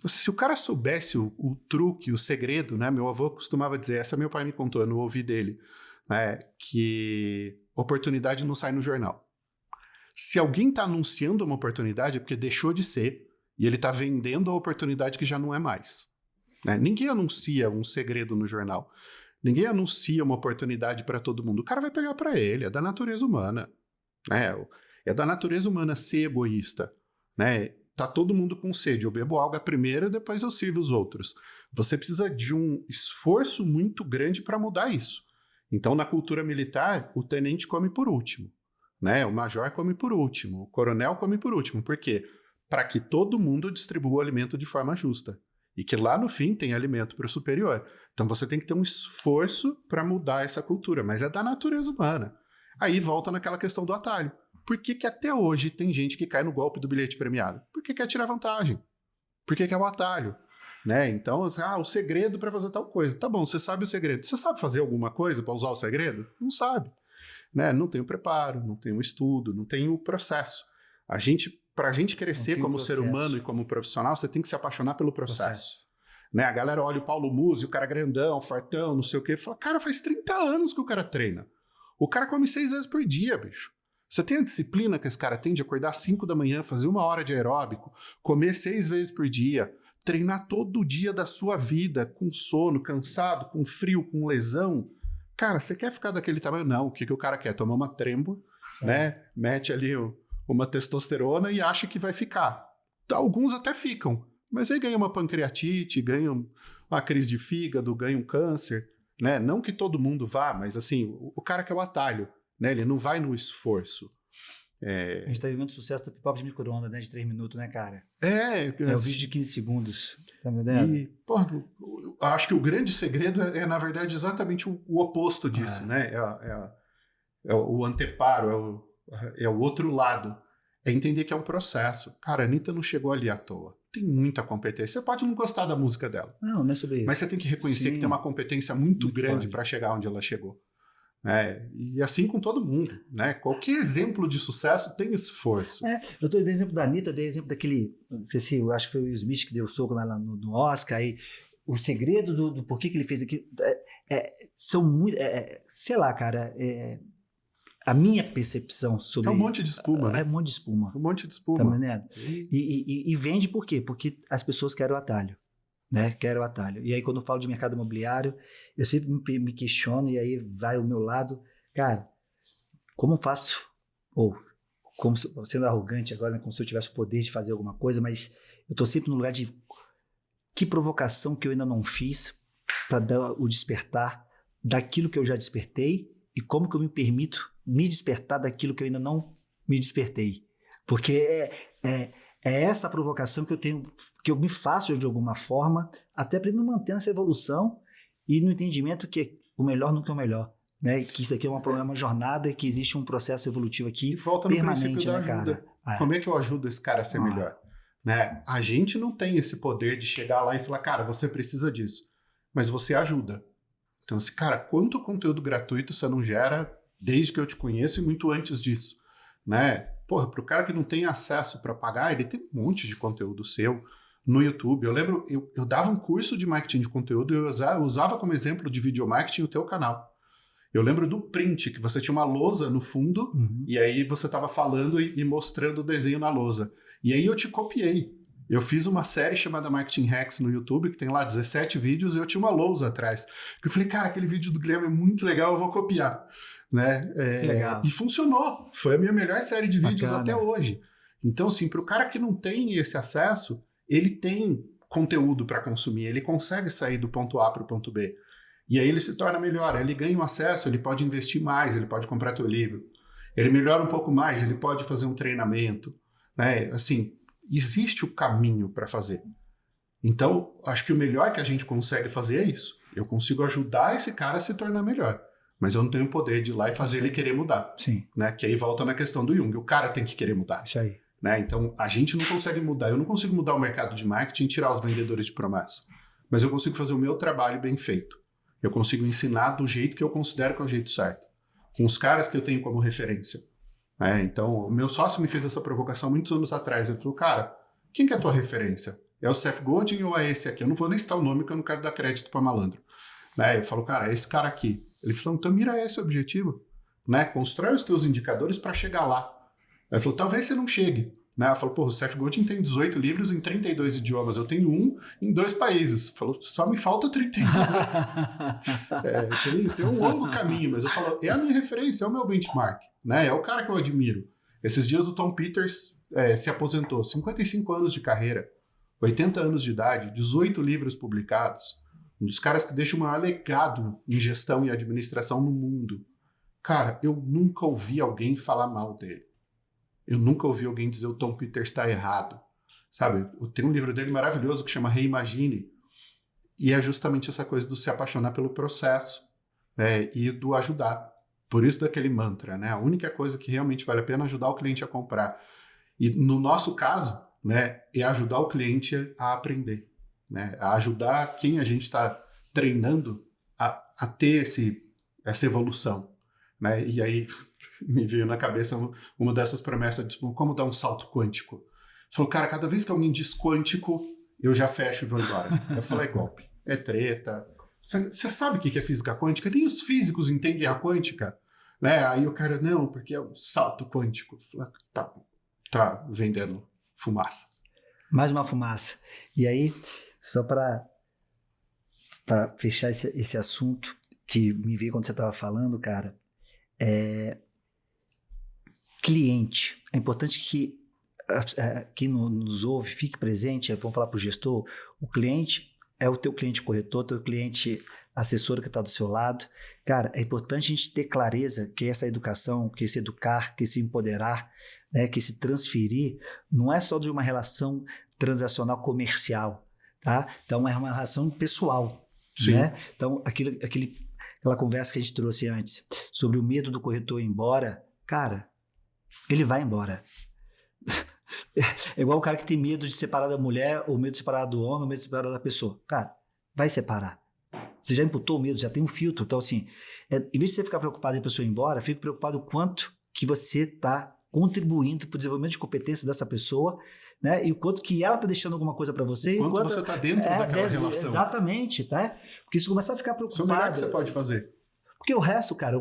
Se o cara soubesse o truque, o segredo, né? Meu avô costumava dizer, essa meu pai me contou, eu não ouvi dele, né? Que oportunidade não sai no jornal. Se alguém está anunciando uma oportunidade é porque deixou de ser e ele está vendendo a oportunidade que já não é mais. Né? Ninguém anuncia um segredo no jornal. Ninguém anuncia uma oportunidade para todo mundo. O cara vai pegar para ele, é da natureza humana. Né? É da natureza humana ser egoísta. Né? Tá todo mundo com sede. Eu bebo água primeiro e depois eu sirvo os outros. Você precisa de um esforço muito grande para mudar isso. Então, na cultura militar, o tenente come por último. Né? O major come por último. O coronel come por último. Por quê? Para que todo mundo distribua o alimento de forma justa. E que lá no fim tem alimento para o superior. Então você tem que ter um esforço para mudar essa cultura, mas é da natureza humana. Aí volta naquela questão do atalho. Por que até hoje tem gente que cai no golpe do bilhete premiado? Porque quer tirar vantagem. Porque quer o atalho. Né? Então, o segredo para fazer tal coisa. Tá bom, você sabe o segredo. Você sabe fazer alguma coisa para usar o segredo? Não sabe. Né? Não tem o preparo, não tem o estudo, não tem o processo. Para a gente crescer como ser humano e como profissional, você tem que se apaixonar pelo processo. Né? A galera olha o Paulo Musi, o cara grandão, fortão, não sei o quê, e fala, cara, faz 30 anos que o cara treina. O cara come 6 vezes por dia, bicho. Você tem a disciplina que esse cara tem de acordar às 5 da manhã, fazer 1 hora de aeróbico, comer 6 vezes por dia, treinar todo dia da sua vida, com sono, cansado, com frio, com lesão. Cara, você quer ficar daquele tamanho? Não, o que o cara quer? Tomar uma trembo, né? Mete ali uma testosterona e acha que vai ficar. Alguns até ficam, mas aí ganha uma pancreatite, ganha uma crise de fígado, ganha um câncer, né? Não que todo mundo vá, mas assim, o cara quer o atalho, né? Ele não vai no esforço. A gente tá vivendo o sucesso do pipoca de micro-ondas, né? De 3 minutos, né, cara? É o vídeo de 15 segundos, tá me entendendo? E, acho que o grande segredo na verdade, exatamente o oposto disso, né? É o anteparo, é o outro lado. É entender que é um processo. Cara, a Anitta não chegou ali à toa. Tem muita competência. Você pode não gostar da música dela. Não é sobre isso. Mas você tem que reconhecer que tem uma competência muito grande para chegar onde ela chegou. E assim com todo mundo. Né? Qualquer exemplo de sucesso tem esforço. Eu dei exemplo da Anitta, dei exemplo daquele... Não sei se eu acho que foi o Will Smith que deu o soco lá no Oscar. Aí, o segredo do porquê que ele fez aquilo... São muito... sei lá, cara... A minha percepção sobre... É um monte de espuma, né? É um monte de espuma. Um monte de espuma. Tá entendendo? E vende por quê? Porque as pessoas querem o atalho. Né? Querem o atalho. E aí, quando eu falo de mercado imobiliário, eu sempre me questiono e aí vai o meu lado. Cara, como eu faço... Ou, como sendo arrogante agora, né? Como se eu tivesse o poder de fazer alguma coisa, mas eu tô sempre no lugar de... Que provocação que eu ainda não fiz para dar o despertar daquilo que eu já despertei e como que eu me permito me despertar daquilo que eu ainda não me despertei. Porque é essa provocação que eu tenho, que eu me faço de alguma forma, até para me manter nessa evolução e no entendimento que o melhor nunca é o melhor. Né? Que isso aqui é uma jornada e que existe um processo evolutivo aqui e volta no princípio da ajuda. Cara? Como é que eu ajudo esse cara a ser melhor? Né? A gente não tem esse poder de chegar lá e falar, cara, você precisa disso. Mas você ajuda. Então, assim, cara, quanto conteúdo gratuito você não gera desde que eu te conheço e muito antes disso, né? Porra, pro cara que não tem acesso para pagar, ele tem um monte de conteúdo seu no YouTube. Eu lembro, eu dava um curso de marketing de conteúdo e eu usava como exemplo de video marketing o teu canal. Eu lembro do print, que você tinha uma lousa no fundo e aí você estava falando e mostrando o desenho na lousa. E aí eu te copiei. Eu fiz uma série chamada Marketing Hacks no YouTube, que tem lá 17 vídeos, e eu tinha uma lousa atrás. Eu falei, cara, aquele vídeo do Guilherme é muito legal, eu vou copiar. Né? Legal. E funcionou. Foi a minha melhor série de vídeos até hoje. Então, assim, para o cara que não tem esse acesso, ele tem conteúdo para consumir, ele consegue sair do ponto A para o ponto B. E aí ele se torna melhor, ele ganha um acesso, ele pode investir mais, ele pode comprar teu livro. Ele melhora um pouco mais, ele pode fazer um treinamento. Né? Assim, existe o caminho para fazer. Então, acho que o melhor que a gente consegue fazer é isso. Eu consigo ajudar esse cara a se tornar melhor. Mas eu não tenho o poder de ir lá e fazer ele querer mudar. Sim. Né? Que aí volta na questão do Jung. O cara tem que querer mudar. Isso aí. Né? Então, a gente não consegue mudar. Eu não consigo mudar o mercado de marketing e tirar os vendedores de promessa. Mas eu consigo fazer o meu trabalho bem feito. Eu consigo ensinar do jeito que eu considero que é o jeito certo, com os caras que eu tenho como referência. Então, o meu sócio me fez essa provocação muitos anos atrás. Ele falou, cara, quem que é a tua referência? É o Seth Godin ou é esse aqui? Eu não vou nem citar o nome, porque eu não quero dar crédito para malandro. Eu falo, cara, é esse cara aqui. Ele falou, então mira esse objetivo. Constrói os teus indicadores para chegar lá. Ele falou, talvez você não chegue. Eu falo, o Seth Godin tem 18 livros em 32 idiomas. Eu tenho um em 2 países. Falou, só me falta 31. Tem um longo caminho, mas eu falo, é a minha referência, é o meu benchmark. É o cara que eu admiro. Esses dias o Tom Peters se aposentou, 55 anos de carreira, 80 anos de idade, 18 livros publicados, um dos caras que deixa o maior legado em gestão e administração no mundo. Cara, eu nunca ouvi alguém falar mal dele. Eu nunca ouvi alguém dizer o Tom Peters está errado. Sabe? Tem um livro dele maravilhoso que chama Reimagine, e é justamente essa coisa do se apaixonar pelo processo e do ajudar. Por isso daquele mantra, a única coisa que realmente vale a pena é ajudar o cliente a comprar. E no nosso caso, é ajudar o cliente a aprender, a ajudar quem a gente está treinando a ter essa evolução. E aí me veio na cabeça uma dessas promessas de como dar um salto quântico. Falou, cara, cada vez que alguém diz quântico, eu já fecho e vou embora. Eu falei, é golpe, é treta. Você sabe o que é física quântica? Nem os físicos entendem a quântica. Aí o cara, não, porque é um salto quântico. Eu falei, tá vendendo fumaça. Mais uma fumaça. E aí, só para fechar esse assunto que me veio quando você estava falando, cara, cliente. É importante que quem nos ouve fique presente. Vamos falar para o gestor, o cliente é o teu cliente corretor, teu cliente assessor que está do seu lado. Cara, é importante a gente ter clareza que essa educação, que esse educar, que esse empoderar, que esse transferir, não é só de uma relação transacional comercial, tá? Então é uma relação pessoal. Sim. Então aquela conversa que a gente trouxe antes sobre o medo do corretor ir embora, cara, ele vai embora. É igual o cara que tem medo de separar da mulher, ou medo de separar do homem, ou medo de separar da pessoa. Cara, vai separar. Você já imputou o medo, já tem um filtro. Então, assim, em vez de você ficar preocupado em a pessoa ir embora, fique preocupado o quanto que você está contribuindo para o desenvolvimento de competência dessa pessoa, e o quanto que ela está deixando alguma coisa para você. O quanto você está dentro daquela relação. Exatamente, tá? Porque se começar a ficar preocupado... Isso é o melhor que você pode fazer. Porque o resto, cara,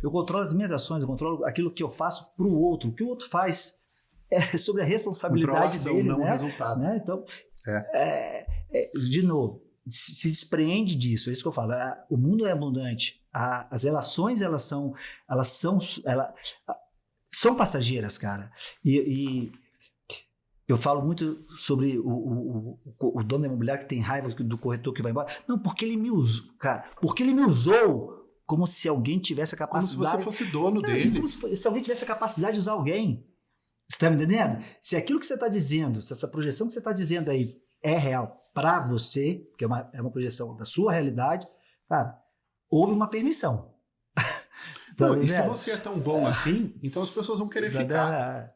eu controlo as minhas ações, eu controlo aquilo que eu faço para o outro. O que o outro faz é sobre a responsabilidade dele, não o resultado. Então, de novo, se despreende disso, é isso que eu falo. O mundo é abundante, as relações elas são passageiras, cara. E eu falo muito sobre o dono da imobiliária que tem raiva do corretor que vai embora. Não, porque ele me usou, cara. Porque ele me usou como se alguém tivesse a capacidade... Como se você fosse dono dele. Como se alguém tivesse a capacidade de usar alguém. Você está me entendendo? Se aquilo que você está dizendo, se essa projeção que você está dizendo aí é real para você, que é uma projeção da sua realidade, cara, houve uma permissão. Não, e se você é tão bom assim, então as pessoas vão querer ficar.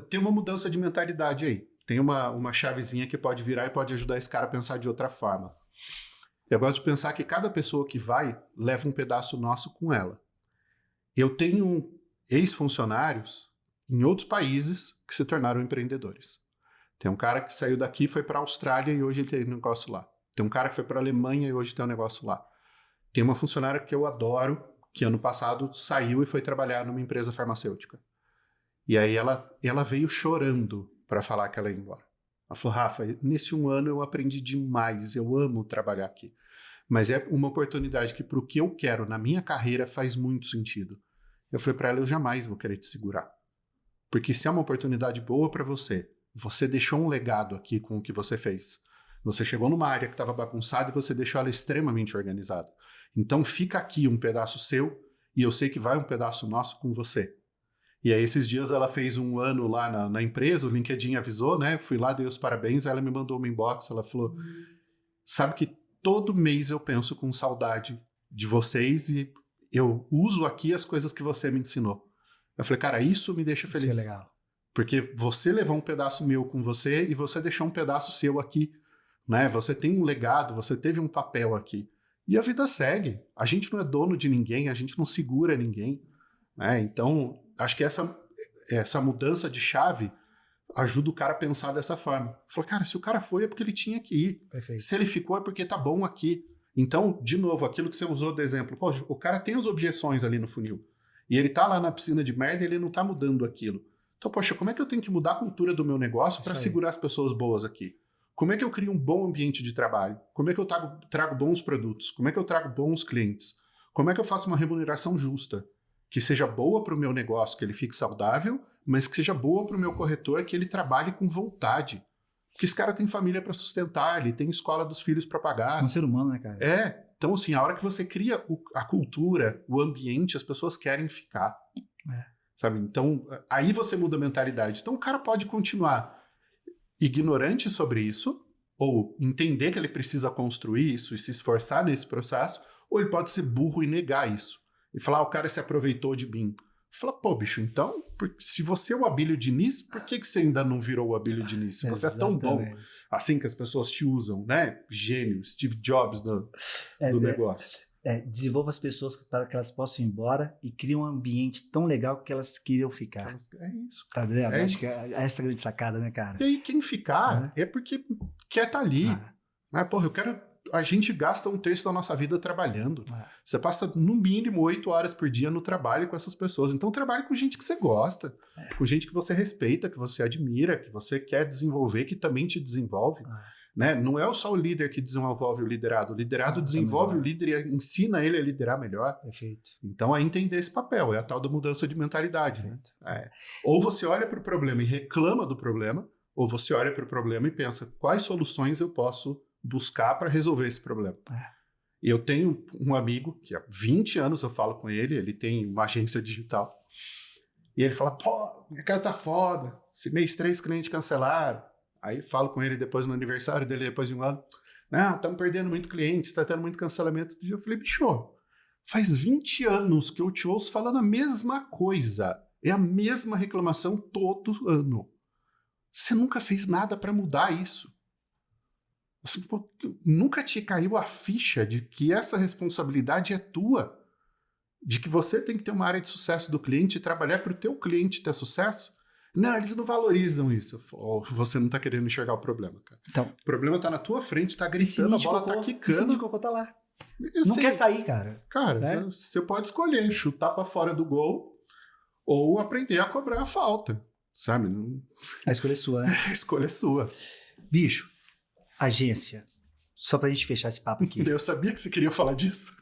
Tem uma mudança de mentalidade aí. Tem uma chavezinha que pode virar e pode ajudar esse cara a pensar de outra forma. Eu gosto de pensar que cada pessoa que vai leva um pedaço nosso com ela. Eu tenho ex-funcionários em outros países que se tornaram empreendedores. Tem um cara que saiu daqui e foi para a Austrália e hoje ele tem um negócio lá. Tem um cara que foi para a Alemanha e hoje tem um negócio lá. Tem uma funcionária que eu adoro, que ano passado saiu e foi trabalhar numa empresa farmacêutica. E aí ela veio chorando para falar que ela ia embora. Ela falou, Rafa, nesse 1 ano eu aprendi demais, eu amo trabalhar aqui. Mas é uma oportunidade que para o que eu quero na minha carreira faz muito sentido. Eu falei para ela, eu jamais vou querer te segurar. Porque se é uma oportunidade boa para você, você deixou um legado aqui com o que você fez. Você chegou numa área que estava bagunçada e você deixou ela extremamente organizada. Então fica aqui um pedaço seu e eu sei que vai um pedaço nosso com você. E aí esses dias ela fez 1 ano lá na empresa, o LinkedIn avisou, Fui lá, dei os parabéns, ela me mandou uma inbox, ela falou, sabe que todo mês eu penso com saudade de vocês e eu uso aqui as coisas que você me ensinou. Eu falei, cara, isso me deixa feliz. Isso é legal. Porque você levou um pedaço meu com você e você deixou um pedaço seu aqui, Você tem um legado, você teve um papel aqui. E a vida segue. A gente não é dono de ninguém, a gente não segura ninguém, né? Então, acho que essa mudança de chave ajuda o cara a pensar dessa forma. Fala, cara, se o cara foi é porque ele tinha que ir. Perfeito. Se ele ficou é porque tá bom aqui. Então, de novo, aquilo que você usou de exemplo, pô, o cara tem as objeções ali no funil. E ele tá lá na piscina de merda e ele não tá mudando aquilo. Então, poxa, como é que eu tenho que mudar a cultura do meu negócio para segurar as pessoas boas aqui? Como é que eu crio um bom ambiente de trabalho? Como é que eu trago bons produtos? Como é que eu trago bons clientes? Como é que eu faço uma remuneração justa? Que seja boa para o meu negócio, que ele fique saudável, mas que seja boa para o meu corretor, que ele trabalhe com vontade. Porque esse cara tem família para sustentar, ele tem escola dos filhos para pagar. É um ser humano, né, cara? Então assim, a hora que você cria a cultura, o ambiente, as pessoas querem ficar. Sabe? Então, aí você muda a mentalidade. Então o cara pode continuar ignorante sobre isso, ou entender que ele precisa construir isso e se esforçar nesse processo, ou ele pode ser burro e negar isso. E falar, o cara se aproveitou de mim. Fala, pô, bicho, então, se você é o Abílio Diniz, por que você ainda não virou o Abílio Diniz? Se você é tão bom, assim que as pessoas te usam, né? Gênio, Steve Jobs do negócio. Desenvolva as pessoas para que elas possam ir embora e crie um ambiente tão legal que elas queriam ficar. É isso. Tá vendo? Acho que é essa grande sacada, né, cara? E aí, quem ficar é porque quer estar ali. Porra, a gente gasta 1/3 da nossa vida trabalhando. Você passa, no mínimo, 8 horas por dia no trabalho com essas pessoas. Então, trabalhe com gente que você gosta, com gente que você respeita, que você admira, que você quer desenvolver, que também te desenvolve. Né? Não é só o líder que desenvolve o liderado. O liderado desenvolve o líder e ensina ele a liderar melhor. Perfeito. Então, é entender esse papel. É a tal da mudança de mentalidade. Né? Ou você olha para o problema e reclama do problema, ou você olha para o problema e pensa quais soluções eu posso buscar para resolver esse problema. Eu tenho um amigo que há 20 anos eu falo com ele, ele tem uma agência digital, e ele fala, pô, minha cara tá foda, esse mês 3 clientes cancelaram. Aí falo com ele depois no aniversário dele, depois de um ano, estamos perdendo muito cliente, está tendo muito cancelamento. Eu falei, bicho, faz 20 anos que eu te ouço falando a mesma coisa, é a mesma reclamação todo ano. Você nunca fez nada para mudar isso. Assim, pô, nunca te caiu a ficha de que essa responsabilidade é tua, de que você tem que ter uma área de sucesso do cliente e trabalhar para o teu cliente ter sucesso? Não, eles não valorizam isso. Você não está querendo enxergar o problema, cara. Então, o problema está na tua frente, está gritando, a bola está quicando. O cocô tá lá. Não quer sair, cara. Cara, né? Você pode escolher chutar para fora do gol ou aprender a cobrar a falta, sabe? A escolha é sua, né? A escolha é sua. Bicho, agência. Só pra gente fechar esse papo aqui. Eu sabia que você queria falar disso.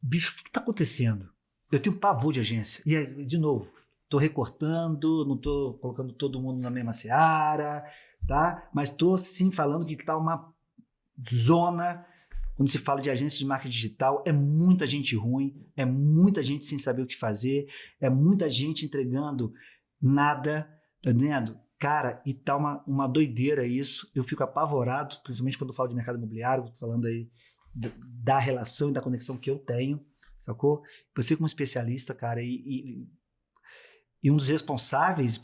Bicho, o que tá acontecendo? Eu tenho pavor de agência. E, de novo, tô recortando, não tô colocando todo mundo na mesma seara, tá? Mas tô, sim, falando que tá uma zona. Quando se fala de agência de marketing digital, é muita gente ruim, é muita gente sem saber o que fazer, é muita gente entregando nada, tá entendendo? Cara, e tá uma doideira isso. Eu fico apavorado, principalmente quando eu falo de mercado imobiliário, falando aí da relação e da conexão que eu tenho, sacou? Você como especialista, cara, e um dos responsáveis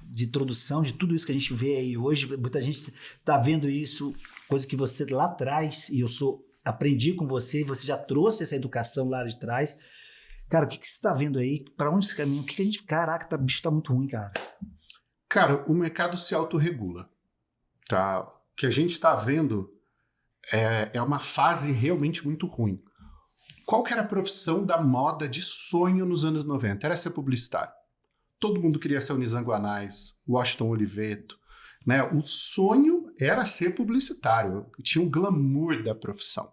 de introdução de tudo isso que a gente vê aí hoje, muita gente tá vendo isso, coisa que você lá atrás, e aprendi com você, você já trouxe essa educação lá de trás. Cara, o que você tá vendo aí? Pra onde esse caminho? Caraca, o bicho tá muito ruim, cara. Cara, o mercado se autorregula, tá? O que a gente está vendo é uma fase realmente muito ruim. Qual que era a profissão da moda de sonho nos anos 90? Era ser publicitário. Todo mundo queria ser o Nizam Guanais, Washington Oliveto, né? O sonho era ser publicitário, tinha um glamour da profissão.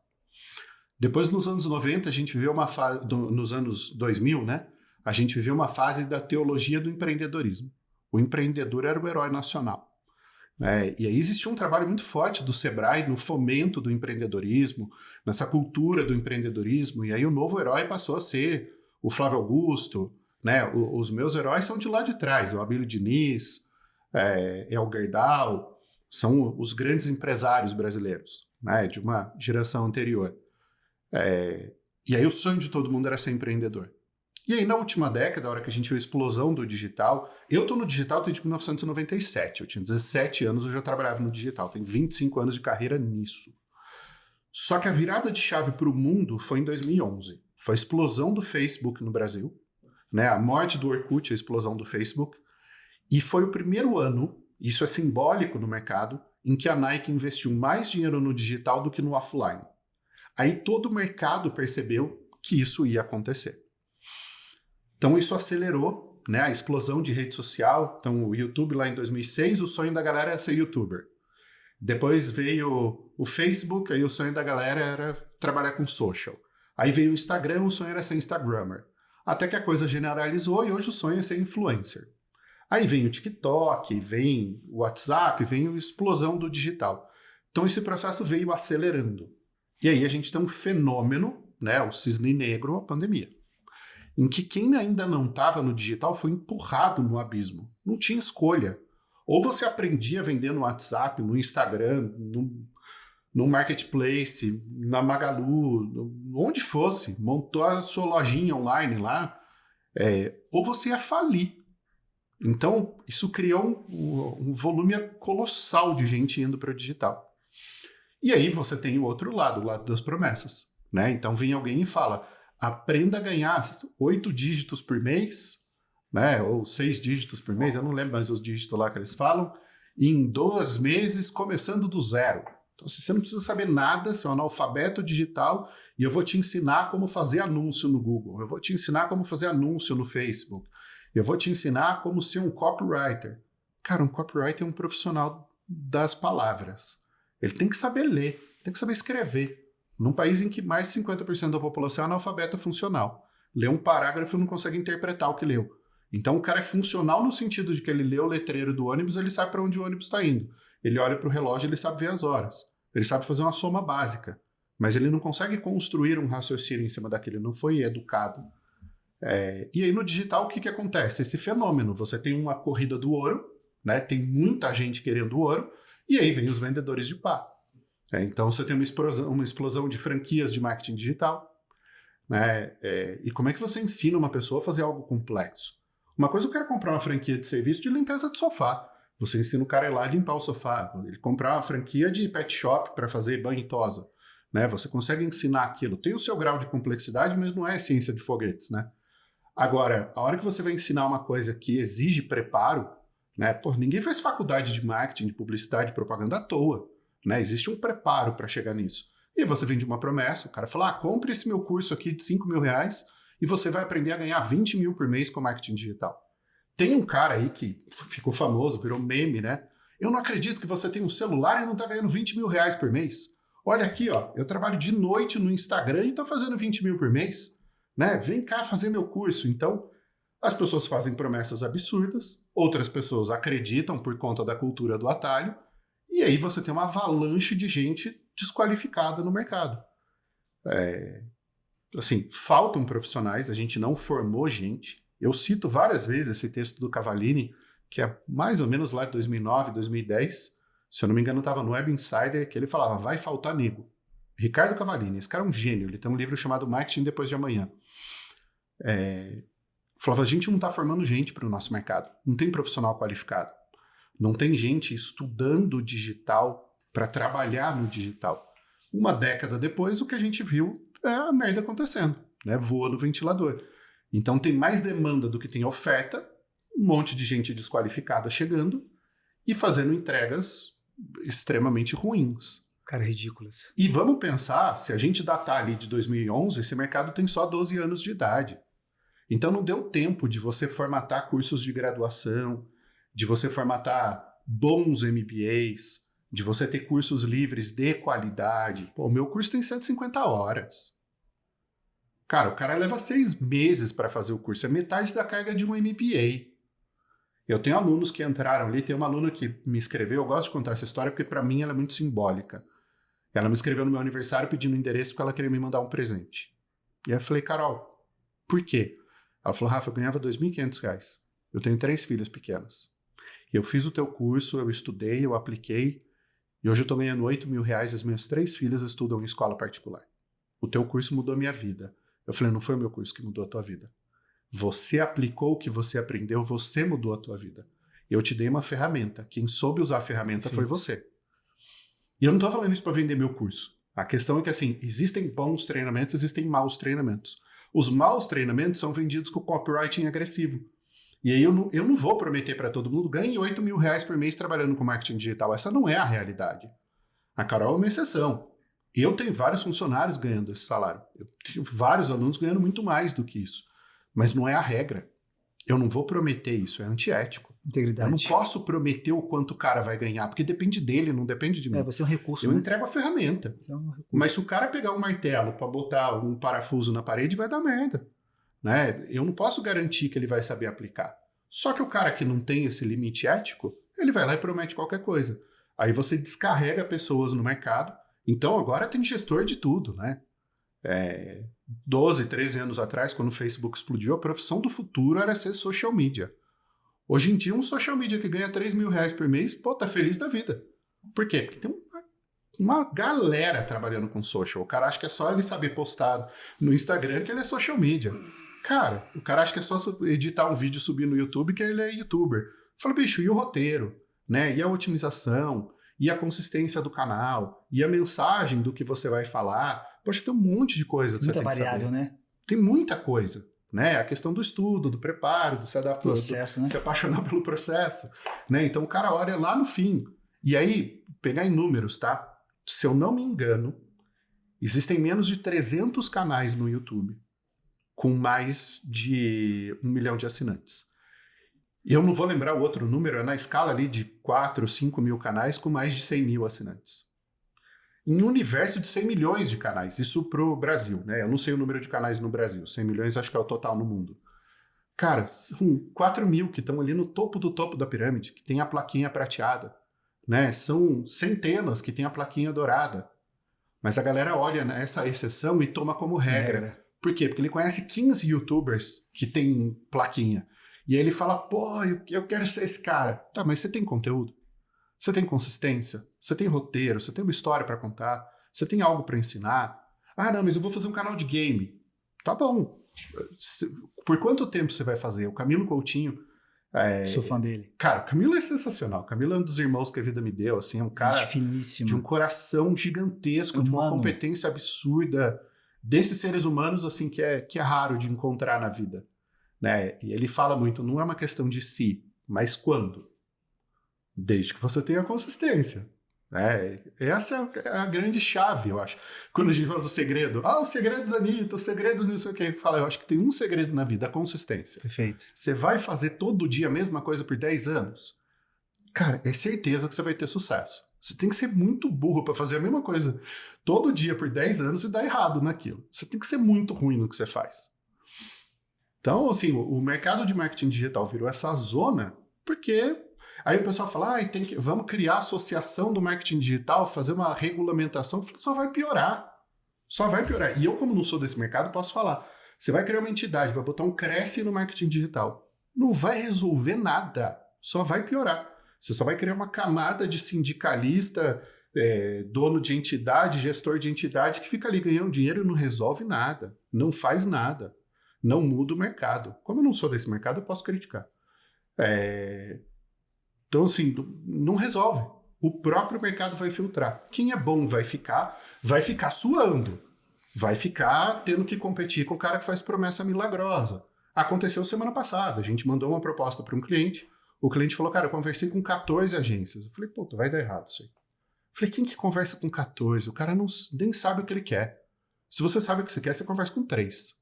Depois, nos anos 90, a gente viveu uma fase, nos anos 2000, né? A gente viveu uma fase da teologia do empreendedorismo. O empreendedor era o herói nacional. E aí existia um trabalho muito forte do Sebrae no fomento do empreendedorismo, nessa cultura do empreendedorismo, e aí o novo herói passou a ser o Flávio Augusto, né? Os meus heróis são de lá de trás, o Abílio Diniz, El Gerdau, são os grandes empresários brasileiros, né? De uma geração anterior. E aí o sonho de todo mundo era ser empreendedor. E aí, na última década, a hora que a gente viu a explosão do digital, eu estou no digital desde 1997, eu tinha 17 anos, eu já trabalhava no digital, tenho 25 anos de carreira nisso. Só que a virada de chave para o mundo foi em 2011. Foi a explosão do Facebook no Brasil, né? A morte do Orkut, a explosão do Facebook. E foi o primeiro ano, isso é simbólico no mercado, em que a Nike investiu mais dinheiro no digital do que no offline. Aí todo o mercado percebeu que isso ia acontecer. Então isso acelerou, né, a explosão de rede social. Então o YouTube lá em 2006, o sonho da galera era ser YouTuber. Depois veio o Facebook, aí o sonho da galera era trabalhar com social. Aí veio o Instagram, o sonho era ser Instagrammer. Até que a coisa generalizou e hoje o sonho é ser influencer. Aí vem o TikTok, vem o WhatsApp, vem a explosão do digital. Então esse processo veio acelerando. E aí a gente tem um fenômeno, né, o cisne negro, a pandemia, em que quem ainda não estava no digital foi empurrado no abismo. Não tinha escolha. Ou você aprendia a vender no WhatsApp, no Instagram, no Marketplace, na Magalu, onde fosse, montou a sua lojinha online lá, ou você ia falir. Então, isso criou um volume colossal de gente indo para o digital. E aí você tem o outro lado, o lado das promessas, né? Então vem alguém e fala, aprenda a ganhar 8 dígitos por mês, né? Ou 6 dígitos por mês, eu não lembro mais os dígitos lá que eles falam, em 2 meses começando do zero. Então você não precisa saber nada, você é um analfabeto digital e eu vou te ensinar como fazer anúncio no Google, eu vou te ensinar como fazer anúncio no Facebook, eu vou te ensinar como ser um copywriter. Cara, um copywriter é um profissional das palavras. Ele tem que saber ler, tem que saber escrever. Num país em que mais de 50% da população é analfabeta funcional. Lê um parágrafo e não consegue interpretar o que leu. Então o cara é funcional no sentido de que ele lê o letreiro do ônibus, ele sabe para onde o ônibus está indo. Ele olha para o relógio, ele sabe ver as horas. Ele sabe fazer uma soma básica. Mas ele não consegue construir um raciocínio em cima daquilo, não foi educado. E aí no digital o que acontece? Esse fenômeno, você tem uma corrida do ouro, né? Tem muita gente querendo ouro, e aí vem os vendedores de pá. Então você tem uma explosão de franquias de marketing digital, né? E como é que você ensina uma pessoa a fazer algo complexo? Uma coisa é o cara comprar uma franquia de serviço de limpeza de sofá. Você ensina o cara a ir lá limpar o sofá. Ele comprar uma franquia de pet shop para fazer banho e tosa, né? Você consegue ensinar aquilo. Tem o seu grau de complexidade, mas não é ciência de foguetes, né? Agora, a hora que você vai ensinar uma coisa que exige preparo, né? Pô, ninguém faz faculdade de marketing, de publicidade, de propaganda à toa, né? Existe um preparo para chegar nisso. E você vende uma promessa, o cara fala, compre esse meu curso aqui de R$5.000 e você vai aprender a ganhar 20 mil por mês com marketing digital. Tem um cara aí que ficou famoso, virou meme, né? Eu não acredito que você tem um celular e não está ganhando 20 mil reais por mês. Olha aqui, ó, eu trabalho de noite no Instagram e estou fazendo 20 mil por mês, né? Vem cá fazer meu curso. Então, as pessoas fazem promessas absurdas, outras pessoas acreditam por conta da cultura do atalho, e aí você tem uma avalanche de gente desqualificada no mercado. Assim, faltam profissionais, a gente não formou gente. Eu cito várias vezes esse texto do Cavallini, que é mais ou menos lá de 2009, 2010, se eu não me engano estava no Web Insider, que ele falava, vai faltar nego. Ricardo Cavallini, esse cara é um gênio, ele tem um livro chamado Marketing Depois de Amanhã. Falava, a gente não está formando gente para o nosso mercado, não tem profissional qualificado, não tem gente estudando digital para trabalhar no digital. Uma década depois, o que a gente viu é a merda acontecendo, né? Voa no ventilador. Então tem mais demanda do que tem oferta, um monte de gente desqualificada chegando e fazendo entregas extremamente ruins. Cara, ridículas. E vamos pensar, se a gente datar ali de 2011, esse mercado tem só 12 anos de idade. Então não deu tempo de você formatar cursos de graduação, de você formatar bons MBAs, de você ter cursos livres de qualidade. Pô, o meu curso tem 150 horas. Cara, o cara leva 6 meses para fazer o curso, é metade da carga de um MBA. Eu tenho alunos que entraram ali, tem uma aluna que me escreveu, eu gosto de contar essa história porque para mim ela é muito simbólica. Ela me escreveu no meu aniversário pedindo o endereço porque ela queria me mandar um presente. E aí eu falei, Carol, por quê? Ela falou, Rafa, eu ganhava R$2.500. Eu tenho 3 filhas pequenas. Eu fiz o teu curso, eu estudei, eu apliquei, e hoje eu estou ganhando R$8.000, as minhas 3 filhas estudam em escola particular. O teu curso mudou a minha vida. Eu falei, não foi o meu curso que mudou a tua vida. Você aplicou o que você aprendeu, você mudou a tua vida. Eu te dei uma ferramenta. Quem soube usar a ferramenta foi você. E eu não estou falando isso para vender meu curso. A questão é que, assim, existem bons treinamentos, existem maus treinamentos. Os maus treinamentos são vendidos com copywriting agressivo. E aí eu não vou prometer para todo mundo, ganhe R$8.000 por mês trabalhando com marketing digital. Essa não é a realidade. A Carol é uma exceção. Eu tenho vários funcionários ganhando esse salário. Eu tenho vários alunos ganhando muito mais do que isso. Mas não é a regra. Eu não vou prometer isso, é antiético. Integridade. Eu não posso prometer o quanto o cara vai ganhar, porque depende dele, não depende de mim. Você é um recurso. Eu entrego a ferramenta. Mas se o cara pegar um martelo para botar um parafuso na parede, vai dar merda. Né? Eu não posso garantir que ele vai saber aplicar. Só que o cara que não tem esse limite ético, ele vai lá e promete qualquer coisa. Aí você descarrega pessoas no mercado. Então agora tem gestor de tudo, né? 12, 13 anos atrás, quando o Facebook explodiu, a profissão do futuro era ser social media. Hoje em dia, um social media que ganha R$3.000 por mês, tá feliz da vida. Por quê? Porque tem uma galera trabalhando com social. O cara acha que é só ele saber postar no Instagram que ele é social media. Cara, o cara acha que é só editar um vídeo e subir no YouTube que ele é youtuber. Fala, bicho, e o roteiro? Né? E a otimização? E a consistência do canal? E a mensagem do que você vai falar? Poxa, tem um monte de coisa que você tem que saber. Muita variável, né? Tem muita coisa. Né? A questão do estudo, do preparo, do se adaptar, processo, né? Se apaixonar pelo processo. Né? Então o cara olha lá no fim. E aí, pegar em números, tá? Se eu não me engano, existem menos de 300 canais no YouTube com mais de 1 milhão de assinantes. E eu não vou lembrar o outro número, é na escala ali de 4, 5 mil canais com mais de 100 mil assinantes. Em um universo de 100 milhões de canais, isso pro Brasil, né? Eu não sei o número de canais no Brasil, 100 milhões acho que é o total no mundo. Cara, são 4 mil que estão ali no topo do topo da pirâmide, que tem a plaquinha prateada, né? São centenas que tem a plaquinha dourada. Mas a galera olha essa exceção e toma como regra. Por quê? Porque ele conhece 15 youtubers que tem plaquinha. E aí ele fala, pô, eu quero ser esse cara. Tá, mas você tem conteúdo? Você tem consistência? Você tem roteiro? Você tem uma história para contar? Você tem algo para ensinar? Ah, não, mas eu vou fazer um canal de game. Tá bom. Por quanto tempo você vai fazer? O Camilo Coutinho... Sou fã dele. Cara, o Camilo é sensacional. O Camilo é um dos irmãos que a vida me deu. Assim, é um cara finíssimo, de um coração gigantesco, de uma competência absurda. Desses seres humanos assim que é raro de encontrar na vida. Né? E ele fala muito, não é uma questão de si, mas quando? Desde que você tenha consistência. Essa é a grande chave, eu acho. Quando a gente fala do segredo, o segredo da Anitta, o segredo não sei o que, eu acho que tem um segredo na vida, a consistência. Perfeito. Você vai fazer todo dia a mesma coisa por 10 anos? Cara, é certeza que você vai ter sucesso. Você tem que ser muito burro para fazer a mesma coisa todo dia por 10 anos e dar errado naquilo. Você tem que ser muito ruim no que você faz. Então, assim, o mercado de marketing digital virou essa zona porque... Aí o pessoal fala, vamos criar associação do marketing digital, fazer uma regulamentação. Só vai piorar. Só vai piorar. E eu, como não sou desse mercado, posso falar. Você vai criar uma entidade, vai botar um Cresce no marketing digital. Não vai resolver nada. Só vai piorar. Você só vai criar uma camada de sindicalista, dono de entidade, gestor de entidade, que fica ali ganhando dinheiro e não resolve nada. Não faz nada. Não muda o mercado. Como eu não sou desse mercado, eu posso criticar. Então, assim, não resolve. O próprio mercado vai filtrar. Quem é bom vai ficar suando. Vai ficar tendo que competir com o cara que faz promessa milagrosa. Aconteceu semana passada. A gente mandou uma proposta para um cliente. O cliente falou, cara, eu conversei com 14 agências. Eu falei, puta, vai dar errado isso aí. Eu falei, quem que conversa com 14? O cara nem sabe o que ele quer. Se você sabe o que você quer, você conversa com 3.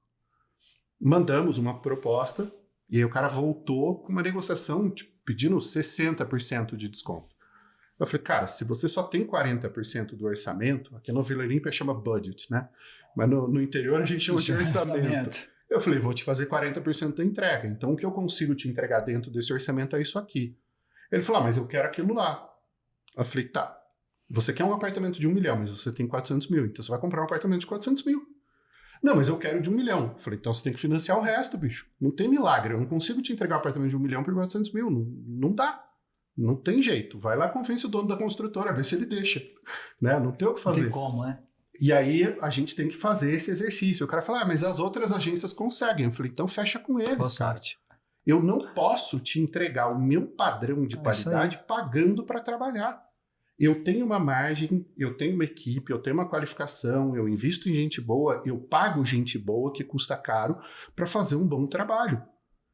Mandamos uma proposta e aí o cara voltou com uma negociação, pedindo 60% de desconto. Eu falei, cara, se você só tem 40% do orçamento, aqui no Vila Olímpia chama budget, né? Mas no interior a gente chama de orçamento. Eu falei, vou te fazer 40% da entrega. Então o que eu consigo te entregar dentro desse orçamento é isso aqui. Ele falou, mas eu quero aquilo lá. Eu falei, tá. Você quer um apartamento de 1 milhão, mas você tem 400 mil. Então você vai comprar um apartamento de 400 mil. Não, mas eu quero de 1 milhão. Eu falei, então você tem que financiar o resto, bicho. Não tem milagre. Eu não consigo te entregar um apartamento de 1 milhão por 400 mil. Não dá. Não tem jeito. Vai lá, convence o dono da construtora, vê se ele deixa. Né? Não tem o que fazer. Não tem como, né? E aí a gente tem que fazer esse exercício. O cara fala, mas as outras agências conseguem. Eu falei, então fecha com eles, cara. Eu não posso te entregar o meu padrão de qualidade pagando para trabalhar. eu tenho uma margem, eu tenho uma equipe, eu tenho uma qualificação, eu invisto em gente boa, eu pago gente boa que custa caro para fazer um bom trabalho.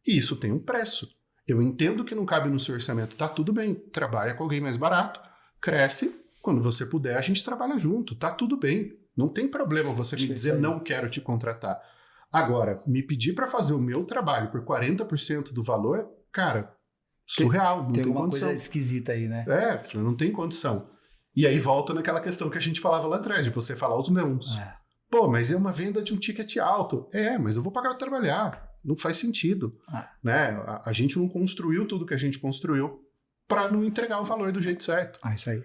E isso tem um preço. Eu entendo que não cabe no seu orçamento, tá tudo bem, trabalha com alguém mais barato, cresce, quando você puder a gente trabalha junto, tá tudo bem. Não tem problema você me dizer não quero te contratar. Agora, me pedir para fazer o meu trabalho por 40% do valor, cara, surreal, não tem alguma condição. Coisa esquisita aí, né? Não tem condição. E aí volta naquela questão que a gente falava lá atrás, de você falar os nãos. Pô, mas é uma venda de um ticket alto. Mas eu vou pagar para trabalhar. Não faz sentido. Né? A gente não construiu tudo que a gente construiu para não entregar o valor do jeito certo. Isso aí.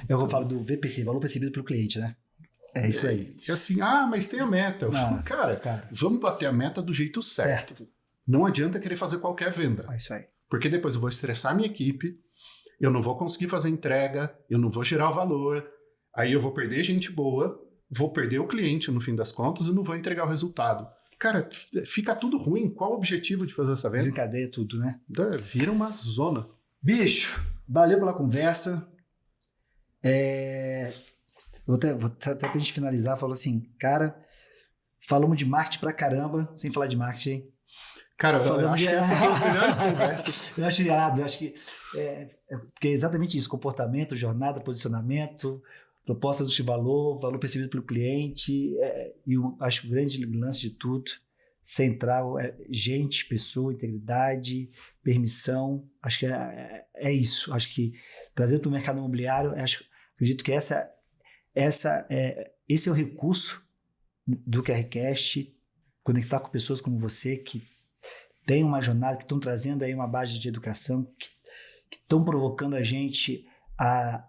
Eu vou falar do VPC, valor percebido pelo cliente, né? É isso aí. E assim, mas tem a meta. Eu falo, cara, vamos bater a meta do jeito certo. Não adianta querer fazer qualquer venda. É isso aí. Porque depois eu vou estressar minha equipe, eu não vou conseguir fazer entrega, eu não vou gerar o valor, aí eu vou perder gente boa, vou perder o cliente no fim das contas e não vou entregar o resultado. Cara, fica tudo ruim. Qual o objetivo de fazer essa venda? Desencadeia tudo, né? Vira uma zona. Bicho, valeu pela conversa. Vou até pra gente finalizar, falou assim, cara, falamos de marketing pra caramba, sem falar de marketing. Cara, eu acho que essas são as melhores conversas. Eu acho irado, eu acho que porque é exatamente isso, comportamento, jornada, posicionamento, proposta de valor, valor percebido pelo cliente, e eu acho que o grande lance de tudo, central, gente, pessoa, integridade, permissão, acho que é isso, acho que trazendo para o mercado imobiliário, acredito que esse é o recurso do QRCast, conectar com pessoas como você, que tem uma jornada, que estão trazendo aí uma base de educação, que estão provocando a gente a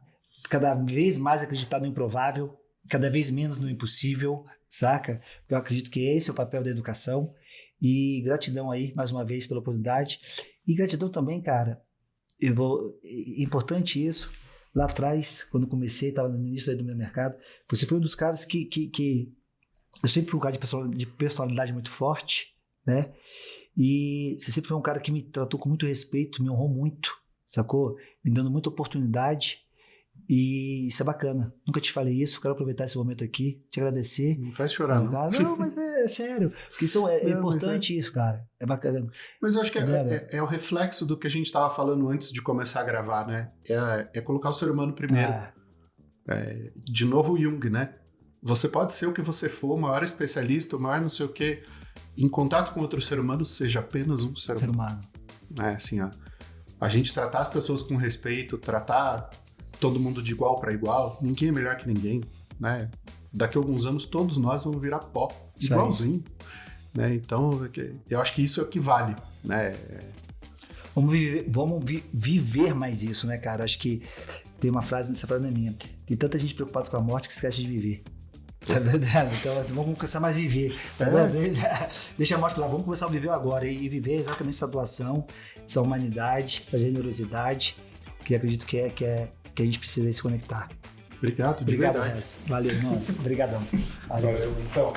cada vez mais acreditar no improvável, cada vez menos no impossível, saca? Eu acredito que esse é o papel da educação. E gratidão aí, mais uma vez, pela oportunidade. E gratidão também, cara, importante isso, lá atrás, quando comecei, estava no início aí do meu mercado, você foi um dos caras que eu sempre fui um cara de personalidade muito forte, né? E você sempre foi um cara que me tratou com muito respeito, me honrou muito, sacou? Me dando muita oportunidade. E isso é bacana. Nunca te falei isso, quero aproveitar esse momento aqui, te agradecer. Não faz chorar, não. Não, mas é sério. Porque isso é importante, isso, cara. É bacana. Mas eu acho que é o reflexo do que a gente estava falando antes de começar a gravar, né? É colocar o ser humano primeiro. De novo o Jung, né? Você pode ser o que você for, o maior especialista, o maior não sei o quê. Em contato com outro ser humano, seja apenas um ser humano. Assim, a gente tratar as pessoas com respeito, tratar todo mundo de igual para igual, ninguém é melhor que ninguém, né? Daqui a alguns anos todos nós vamos virar pó, igualzinho, né? Então eu acho que isso é o que vale, né? Vamos viver mais isso, né, cara? Acho que tem uma frase, essa frase não é minha, tem tanta gente preocupada com a morte que esquece de viver. Tá vendo? Então vamos começar mais a viver. Tá vendo? Deixa a morte pra lá, vamos começar a viver agora e viver exatamente essa doação, essa humanidade, essa generosidade, que acredito que a gente precisa se conectar. Obrigado, de verdade. Valeu, irmão. Obrigadão. Valeu, então.